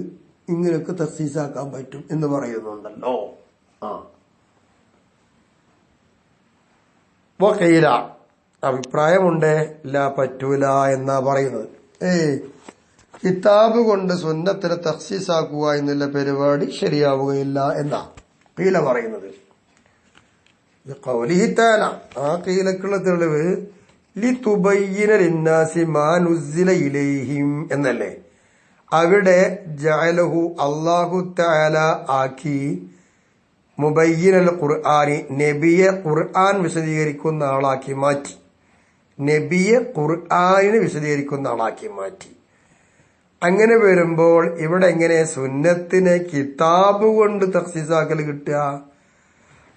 ഇങ്ങനെയൊക്കെ തഖ്സീസാക്കാൻ പറ്റും എന്ന് പറയുന്നുണ്ടല്ലോ. വഖീല, അഭിപ്രായമുണ്ട്, ലാ പറ്റൂല എന്നാ പറയുന്നത്. കിതാബ് കൊണ്ട് സുന്നത്തിനെ തഖ്സീസാക്കുക എന്നുള്ള പരിപാടി ശരിയാവുകയില്ല എന്നാ ഖീല പറയുന്നത്. ഖൗലിഹി തആല, ആ ഖീലക്കുള്ള തെളിവ് ലിതുബയ്യിന ലിന്നാസി മാ നുസ്സില ഇലൈഹിം എന്നല്ലേ. അവിടെ ജഅലഹു അല്ലാഹു തആല ആക്കി മുബയ്യിനൽ ഖുർആനി, നബിയെ ഖുർആൻ വിശദീകരിക്കുന്ന ആളാക്കി മാറ്റി. നബിയെ ഖുർആനിനെ വിശദീകരിക്കുന്ന ആളാക്കി മാറ്റി. അങ്ങനെ വരുമ്പോൾ ഇവിടെ എങ്ങനെ സുന്നത്തിനെ കിതാബ് കൊണ്ട് തഖ്സീസാക്കൽ കിട്ടുക?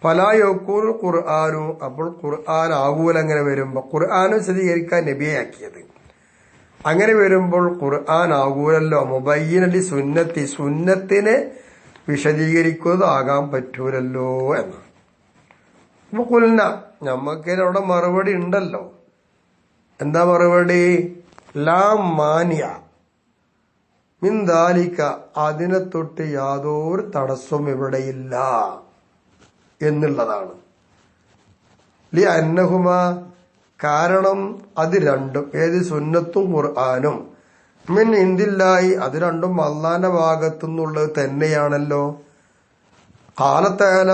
ഫലായക്കൂർ ഖുർആാനു, അപ്പോൾ ഖുർആൻ ആകൂല. അങ്ങനെ വരുമ്പോ ഖുർആൻ വിശദീകരിക്കാൻ നബിയെ ആക്കിയത്. അങ്ങനെ വരുമ്പോൾ ഖുർആൻ ആകൂലല്ലോ. മുബയ്യിനലി സുന്നത്തി, സുന്നത്തിനെ വിശദീകരിക്കുന്നതാകാൻ പറ്റൂലല്ലോ എന്ന്. അപ്പൊ കുൽന, നമ്മക്കവിടെ മറുപടി ഉണ്ടല്ലോ. എന്താ മറുപടി? ലാ മാനിയ മിൻ ദാലിക, അതിനെ തൊട്ട് യാതൊരു തടസ്സവും ഇവിടെയില്ല എന്നുള്ളതാണ്. ലി അന്നഹുമ, കാരണം അത് രണ്ടും, ഏത് സുന്നത്തും ഖുർആനും, മിൻ ഇന്ദില്ലാഹി, അത് രണ്ടും അള്ളാന്റെ ഭാഗത്തുനിന്നുള്ളത് തന്നെയാണല്ലോ. ഖാല തആല,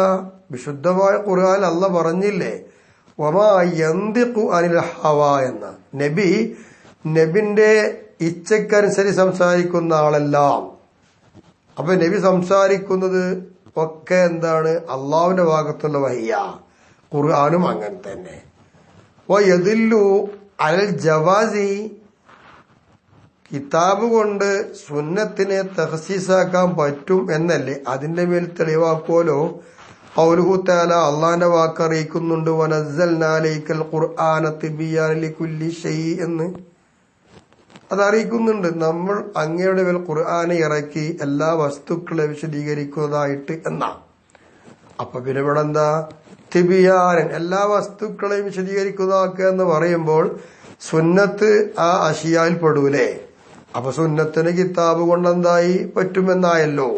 വിശുദ്ധമായ ഖുർആൻ അല്ലാഹ് പറഞ്ഞില്ലേ, വമാ യന്തിഖു അനിൽ ഹവാ എന്ന. നബിന്റെ ഇച്ഛക്കനുസരിച്ച് സംസാരിക്കുന്ന ആളെല്ലാം. അപ്പൊ നബി സംസാരിക്കുന്നത് ഒക്കെ എന്താണ്? അള്ളാഹുവിന്റെ ഭാഗത്തുള്ള വഹിയ. ഖുർആനും അങ്ങനെ തന്നെ. വയദില്ലു അലൽ ജവാസി, കിതാബ് കൊണ്ട് സുന്നത്തിനെ തഖ്സീസാക്കാൻ പറ്റും എന്നല്ലേ അതിന്റെ മേൽ തെളിവാക്കുമല്ലോ. ഖൗലുഹു തആല, അള്ളാന്റെ വാക്ക് അറിയിക്കുന്നുണ്ട്, വനസ്സൽനാ അലൈക്കൽ ഖുർആന തിബിയാന ലികുല്ലി ഷൈഇ എന്ന്. അതറിയിക്കുന്നുണ്ട്, നമ്മൾ അങ്ങയുടെ മേൽ ഖുർആനെ ഇറക്കി എല്ലാ വസ്തുക്കളെ വിശദീകരിക്കുന്നതായിട്ട് എന്നാ. അപ്പൊ പിന്നെ ഇവിടെ എന്താ? തിബിയാനൻ, എല്ലാ വസ്തുക്കളെയും വിശദീകരിക്കുന്നതാക്കുക എന്ന് പറയുമ്പോൾ സുന്നത്ത് ആ അഷിയായിൽ പെടൂലേ. അപ്പൊ സുന്നത്തിന് കിതാബ് കൊണ്ടെന്തായി പറ്റുമെന്നായല്ലോ.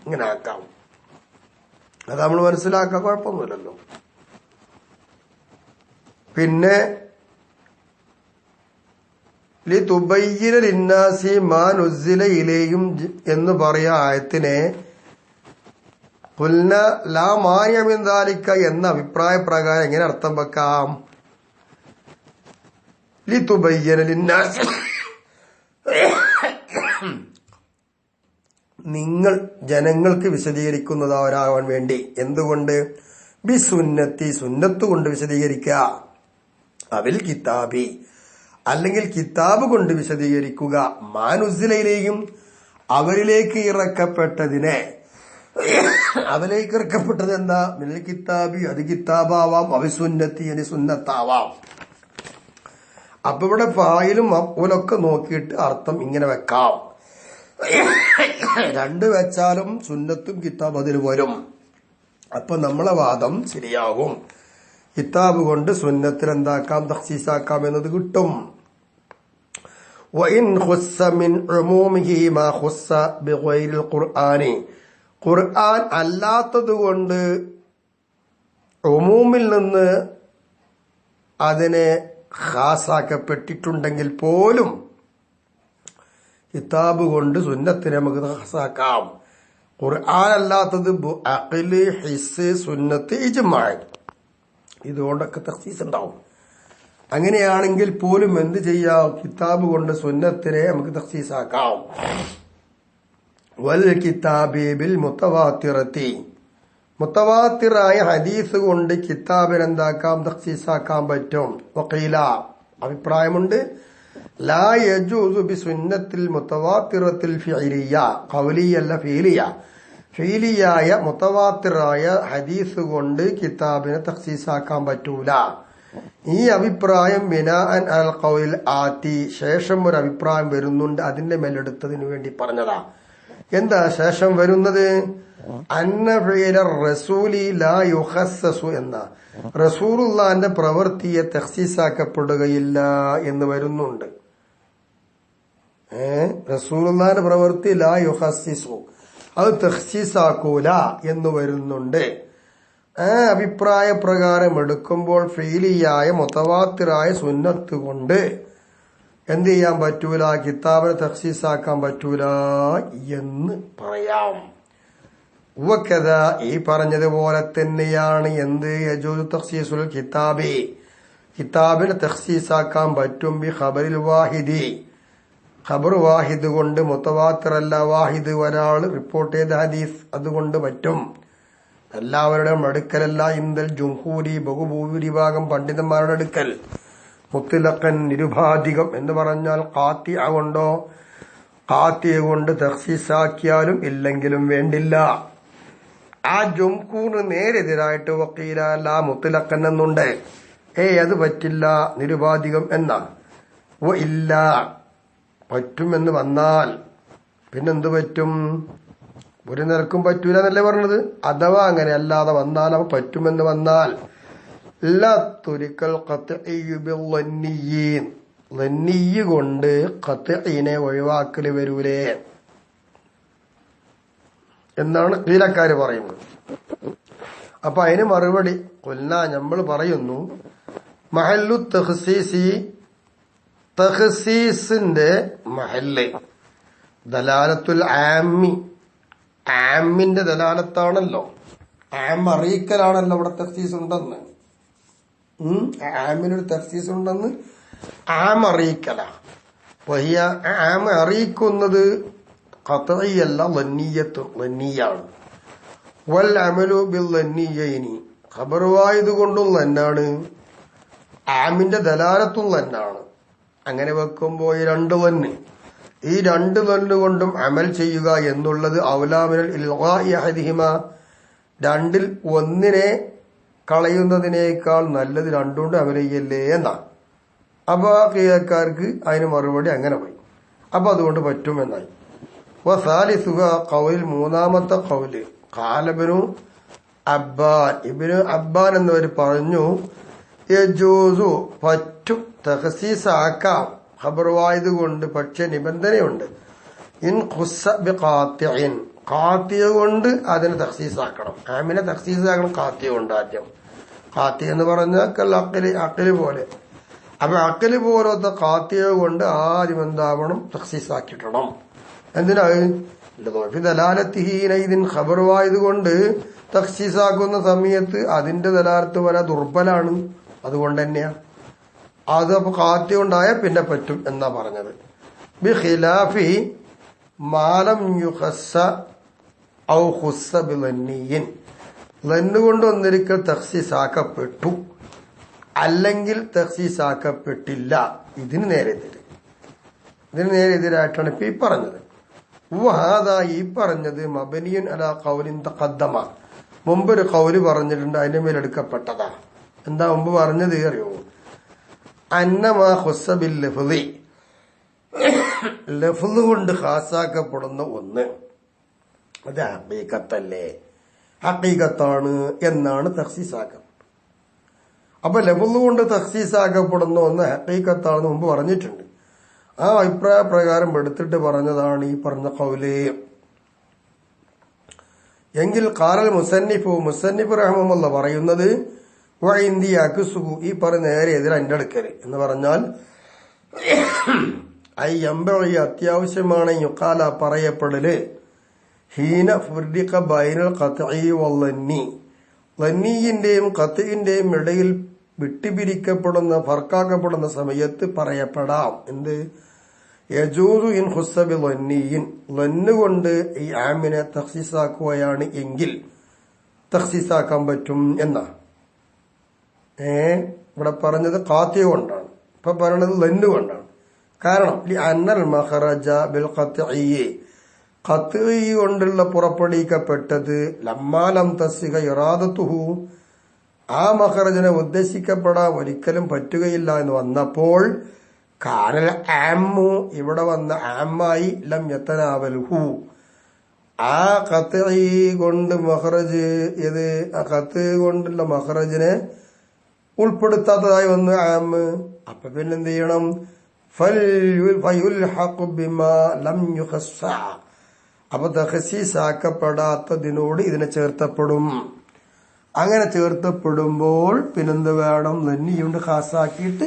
ഇങ്ങനെ ആക്കാം. അത് നമ്മൾ മനസ്സിലാക്കാൻ കുഴപ്പമൊന്നുമില്ലല്ലോ. പിന്നെ ലിതുബയ്യിന ലിന്നാസി മാ നുസ്സില ഇലൈഹിം എന്ന് പറയാ ആയത്തിനെ ഖുൽന ലാ മാനിയ മിൻ ദാലിക എന്ന അഭിപ്രായ പ്രകാരം എങ്ങനെ അർത്ഥം വെക്കാം? ലിതുബയ്യിന ലിന്നാസി, നിങ്ങൾ ജനങ്ങൾക്ക് വിശദീകരിക്കുന്നതാവാൻ വേണ്ടി. എന്തുകൊണ്ട്? ബി സുന്നത്തി, സുന്നത്ത് കൊണ്ട് വിശദീകരിക്കുക. അവിൽ കിതാബി, അല്ലെങ്കിൽ കിതാബ് കൊണ്ട് വിശദീകരിക്കുക. മാനുസിലയിലെയും അവരിലേക്ക് ഇറക്കപ്പെട്ടതിനെ, അവരിലേക്ക് ഇറക്കപ്പെട്ടത് എന്താ? മിനൽ കിതാബി, അത് കിതാബാവാം. അവിസുന്നത്തി, അനി സുന്നത്താവാം. അപ്പൊ ഇവിടെ ഫായിലും മഫ്ഊലൊക്കെ നോക്കിയിട്ട് അർത്ഥം ഇങ്ങനെ വെക്കാം. രണ്ട് വെച്ചാലും സുന്നത്തും കിതാബ് അതിൽ വരും. അപ്പൊ നമ്മളെ വാദം ശരിയാകും. കിതാബ് കൊണ്ട് സുന്നത്തിൽ എന്താക്കാം? തഖ്സീസാക്കാം എന്നത് കിട്ടും. വഇൻ ഖുസ്സ മിൻ ഉമൂമിഹി മാ ഖുസ്സ ബിഗൈരിൽ ഖുർആനി, ഖുർആൻ അല്ലാത്തത് കൊണ്ട് ഉമൂമിൽ നിന്ന് അതിനെ ഖാസാക്കപ്പെട്ടിട്ടുണ്ടെങ്കിൽ പോലും കിതാബ് കൊണ്ട് സുന്നത്തിനെ നമുക്ക് ഖാസാക്കാം. ഖുർആൻ അല്ലാത്തത് അഖ്ലി, ഹിസ്, സുന്നത്ത്, ഇജ്മാ, ഇതുകൊണ്ടൊക്കെ തഖ്സീസ് ഉണ്ടാവും. അങ്ങനെയാണെങ്കിൽ പോലും എന്ത് ചെയ്യാം? കിതാബ് കൊണ്ട് സുന്നത്തിനെ നമുക്ക് തഖ്സീസാക്കാം. വൽ കിതാബി ബിൽ മുതവാത്തിറത്തി, മുതവാത്തിറായ ഹദീസ് കൊണ്ട് കിതാബിനെ എന്താക്കാം? തഖ്സീസാക്കാൻ പറ്റും. വഖീല, അഭിപ്രായമുണ്ട്, ലാ യജൂസു ബി സുന്നത്തിൽ മുതവാത്തിറത്തിൽ ഫിഇലിയ, ഖൗലിയല്ല ഫീലിയ, ഫീലിയായ മുതവാത്തിറായ ഹദീസ് കൊണ്ട് കിതാബിനെ തഖ്സീസാക്കാൻ പറ്റൂല. ഈ അഭിപ്രായം ബിനാഅൻ അൽ ഖൗൽ ആതി, ശേഷം ഒരു അഭിപ്രായം വരുന്നുണ്ട്, അതിന്റെ മേലെടുത്തതിനു വേണ്ടി പറഞ്ഞതാ. എന്താ ശേഷം വരുന്നത്? അന്ന ഫിഅല റസൂലി ലാ യുഖസ്സസു എന്ന റസൂലുള്ളാന്റെ പ്രവൃത്തിയെ തഖ്സീസാക്കപ്പെടുകയില്ല എന്ന് വരുന്നുണ്ട്. റസൂലുള്ളാന്റെ പ്രവൃത്തി ലാ യുഖസ്സിസു, അത് തഖ്സീസാക്കൂല എന്ന് വരുന്നുണ്ട്. ആ അഭിപ്രായ പ്രകാരം എടുക്കുമ്പോൾ ഫീലിയായ മുതവാത്തിറായ സുന്നത്ത് കൊണ്ട് എന്ത് ചെയ്യാൻ പറ്റൂല? കിതാബിനെ തഖ്സീസാക്കാൻ പറ്റൂല എന്ന് പറയാം. വകദ, ഈ പറഞ്ഞതുപോലെ തന്നെയാണ് എന്ത്? യജൂസു തഖ്സീസുൽ കിതാബി, കിതാബിനെ തഖ്സീസാക്കാൻ പറ്റും ബി ഖബറിൽ വാഹിദി, ഖബർ വാഹിദ് കൊണ്ട്, മുതവാത്തിറല്ല വാഹിദ് ഒരാൾ റിപ്പോർട്ട് ചെയ്ത ഹദീസ്, അതുകൊണ്ട് പറ്റും. എല്ലാവരുടെയും അടുക്കലല്ല, ഇന്ദൽ ജുംഹൂരി, ബഹുഭൂരിഭാഗം പണ്ഡിതന്മാരുടെ അടുക്കൽ മുത്ലഖൻ നിരുപാധികം എന്ന് പറഞ്ഞാൽ ഖാത്തിഅ കൊണ്ടോ, ഖാത്തിഅ കൊണ്ട് തഖ്സീസാക്കിയാലും ഇല്ലെങ്കിലും വേണ്ടില്ല. ആ ജുംഹൂറിന് നേരെതിരായിട്ട് വക്കീല ലാ മുത്ലഖൻ എന്നുണ്ട്. അത് പറ്റില്ല, നിരുപാധികം എന്നാണ്. ഇല്ല, പറ്റുമെന്ന് വന്നാൽ പിന്നെന്ത് പറ്റും? ഒരു നിരക്കും പറ്റൂല എന്നല്ലേ പറഞ്ഞത്. അഥവാ അങ്ങനെ അല്ലാതെ വന്നാൽ, അവ പറ്റുമെന്ന് വന്നാൽ ലന്നിയ്യ് കൊണ്ട് ഖത്ഈനെ ഒഴിവാക്കല് വരൂലേ എന്നാണ് ഖീലക്കാര് പറയുന്നത്. അപ്പൊ അതിന് മറുപടി കൊല്ല നമ്മൾ പറയുന്നു, മഹല്ലു തഖ്സീസി, തഖ്സീസിന്റെ മഹല്ല് ദലാലത്തുൽ ആമ്മി, ആമിന്റെ ദലാലത്താണല്ലോ. ആം അറിയിക്കലാണല്ലോ ഇവിടെ തഖ്സീസ് ഉണ്ടെന്ന്. ആമിനൊരു തഖ്സീസ് ഉണ്ടെന്ന് ആം അറിയിക്കല. വഹിയ ആം അറിയിക്കുന്നത് ഖത്ഈയല്ല, ലന്നിയാണ്. വൽ അമലു ബിൽ ലന്നിയൈനി, ഖബറുവായത് കൊണ്ടും ലന്നാണ്, ആമിന്റെ ദലാലത്തും ലന്നാണ്. അങ്ങനെ വെക്കുമ്പോ ഈ രണ്ട് ലന്ന്, ഈ രണ്ട് ലന്ന് കൊണ്ടും അമൽ ചെയ്യുക എന്നുള്ളത് ഔലാമിനൽ ഇൽഗാഇ അഹദിഹിമ, രണ്ടിൽ ഒന്നിനെ കളയുന്നതിനേക്കാൾ നല്ലത് രണ്ടുകൊണ്ട് അമൽ ചെയ്യല്ലേ എന്നാണ്. അപ്പൊ ആ ഖീലക്കാർക്ക് അതിന് മറുപടി അങ്ങനെ പോയി. അപ്പൊ അതുകൊണ്ട് പറ്റുമെന്നായി. വസാലിസുക ഖൗലിൽ, മൂന്നാമത്തെ ഖൗല് ഖാലബിനു അബ്ബാൻ, ഇബ്നു അബ്ബാൻ എന്നിവർ പറഞ്ഞു, യജൂസു, പറ്റും, തഖ്സീസാക്കാം ഖബറുവായത് കൊണ്ട്, പക്ഷെ നിബന്ധനയുണ്ട്. ഇൻ ഖുസ്സ ബിഖാത്തിഇൻ, ഖാത്തിയ കൊണ്ട് അതിനെ തഖ്സീസാക്കണം. ആമിനെ തഖ്സീസാക്കണം ഖാത്തിയ കൊണ്ട്. ആദ്യം ഖാത്തിയ എന്ന് പറഞ്ഞാൽ അഖില് പോലെ. അപ്പൊ അഖില് പോലത്തെ ഖാത്തിയ കൊണ്ട് ആദ്യം എന്താവണം? തഖ്സീസാക്കിയിടണം. എന്തിനാ? ദലാലത്തിഹീനൈദിൻ, ഖബറുവായത് കൊണ്ട് തഖ്സീസാക്കുന്ന സമയത്ത് അതിന്റെ ദലാലത്ത് വരെ ദുർബലാണ്. അതുകൊണ്ട് തന്നെയാ അത്. അപ്പൊ ഖാത്തിയ ഉണ്ടായ പിന്നെ പറ്റും എന്നാ പറഞ്ഞത്. ബിഖിലാഫി മാലം യുഖസ്സ ഔ ഖുസ്സ ബിളന്നിയിൻ, ലന്ന് കൊണ്ട് ഒന്നിരിക്കൽ തഖ്സീസാക്കപ്പെട്ടു, അല്ലെങ്കിൽ തഖ്സീസാക്കപ്പെട്ടില്ല. ഇതിന് നേരെതിരായിട്ടാണ് ഇപ്പൊ ഈ പറഞ്ഞത്. ഈ പറഞ്ഞത് മബനിയുൻ അലാ ഖൗലിൻ തഖദ്ദമ, മുമ്പൊരു ഖൗല് പറഞ്ഞിട്ടുണ്ട്, അതിന്റെ മേലെടുക്കപ്പെട്ടതാ. എന്താ മുമ്പ് പറഞ്ഞത് അറിയോ? അന്നമാ ഖുസ്സ ബിൽ ലഫ്ളി, ലഫ്ള് കൊണ്ട് ഖാസാക്കപ്പെടുന്ന ഒന്ന് അത് ഹഖീഖത്തല്ലേ, ഹഖീഖത്താണ് എന്നാണ് തഖ്സീസാക്കപ്പെടുന്നത്. അപ്പൊ ലഫ്ള് കൊണ്ട് തഖ്സീസാക്കപ്പെടുന്ന ഒന്ന് ഹഖീഖത്താണെന്ന് മുമ്പ് പറഞ്ഞിട്ടുണ്ട്. ആ അഭിപ്രായ പ്രകാരം എടുത്തിട്ട് പറഞ്ഞതാണ് ഈ പറഞ്ഞ ഖൗല്. എങ്കിൽ ഖാലൽ മുസന്നിഫ് റഹ്മഹുല്ലാഹ് പറയുന്നത് വഇന്ദി അക്സുഹു, ഈ പറഞ്ഞ നേരെ എതിരെ എന്റെ അടുക്കൽ എന്ന് പറഞ്ഞാൽ അത്യാവശ്യമാണ് യുഖാല പറയപ്പെടല്, ഹീന ഫുർദിഖ ബൈനൽ ഖത്ഈ വല്ലന്നി, ലന്നിയിന്റെയും ഖത്ഈന്റെയും ഇടയിൽ വിട്ടുപിരിക്കപ്പെടുന്ന, ഫർക്കാക്കപ്പെടുന്ന സമയത്ത് പറയപ്പെടാം. എന്ത്? യജൂസു ഇൻ ഖുസ്സ ബി ലന്നിയിൻ, ലന്ന് കൊണ്ട് ഈ ആമിനെ തഖ്സീസാക്കുകയാണ് എങ്കിൽ തഖ്സീസാക്കാൻ പറ്റും എന്നാ. ഇവിടെ പറഞ്ഞത് ഖാത്തിയ കൊണ്ടാണ്, ഇപ്പൊ പറയണത് ലന്ന് കൊണ്ടാണ്. കാരണം അന്നൽ മഖറജ ബിൽ ഖത്ഈ, ഖത്ഈ കൊണ്ടുള്ള പുറപ്പെടുവിക്കപ്പെട്ടത് ലമ്മാലം തസിക ഇറാദത്തുഹു, ആ മഖറജിനെ ഉദ്ദേശിക്കപ്പെടാൻ ഒരിക്കലും പറ്റുകയില്ല എന്ന് വന്നപ്പോൾ കാനൽ ആമ്മു, ഇവിടെ വന്ന ആമായി ലം യതനാവൽഹു, ആ ഖത്ഈ കൊണ്ട് മഖ്റജ് ഇത് ആ ഖത്ത് കൊണ്ടുള്ള മഖ്റജിനെ ഉൾപ്പെടുത്താത്തതായി വന്നു ആമ്. അപ്പൊ പിന്നെന്ത് ചെയ്യണം? ഫയുൽഹഖു ബിമാ ലം യുഖസ്സ. അപ്പൊ തഖ്സീസാക്കപ്പെടാത്തതിനോട് ഇതിനെ ചേർത്തപ്പെടും. അങ്ങനെ ചേർത്തപ്പെടുമ്പോൾ പിന്നെന്ത് വേണം? നന്നിയുണ്ട് ഖാസാക്കിയിട്ട്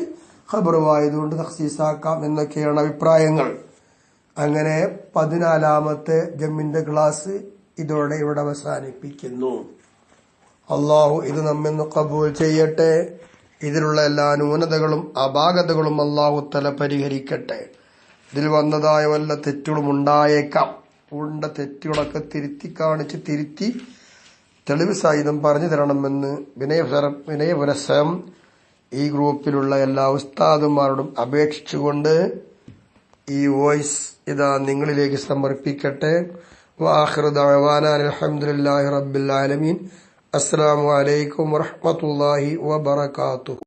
ഖബറുവായതുകൊണ്ട് തഖ്സീസാക്കാം എന്നൊക്കെയാണ് അഭിപ്രായങ്ങൾ. അങ്ങനെ 14-ാമത്തെ ജമ്മിന്റെ ക്ലാസ് ഇതോടെ ഇവിടെ അവസാനിപ്പിക്കുന്നു. അള്ളാഹു ഇത് നമ്മെന്ന് ഖബൂൽ ചെയ്യട്ടെ. ഇതിലുള്ള എല്ലാ ന്യൂനതകളും അപാകതകളും അള്ളാഹു തആല പരിഹരിക്കട്ടെ. ഇതിൽ വന്നതായ വല്ല തെറ്റുകളും ഉണ്ടായേക്കാം. ഉണ്ട തെറ്റുകളൊക്കെ തിരുത്തി തെളിവ് സഹിതം പറഞ്ഞു തരണമെന്ന് വിനയപുരസ്സരം ഈ ഗ്രൂപ്പിലുള്ള എല്ലാ ഉസ്താദുമാരോടും അപേക്ഷിച്ചുകൊണ്ട് ഈ വോയിസ് ഇതാ നിങ്ങളിലേക്ക് സമർപ്പിക്കട്ടെ. വആഖിറു ദഅവാനാ അൽഹംദുലില്ലാഹി റബ്ബിൽ ആലമീൻ. അസ്സലാമു അലൈക്കും വറഹ്മത്തുള്ളാഹി വബറകാതുഹു.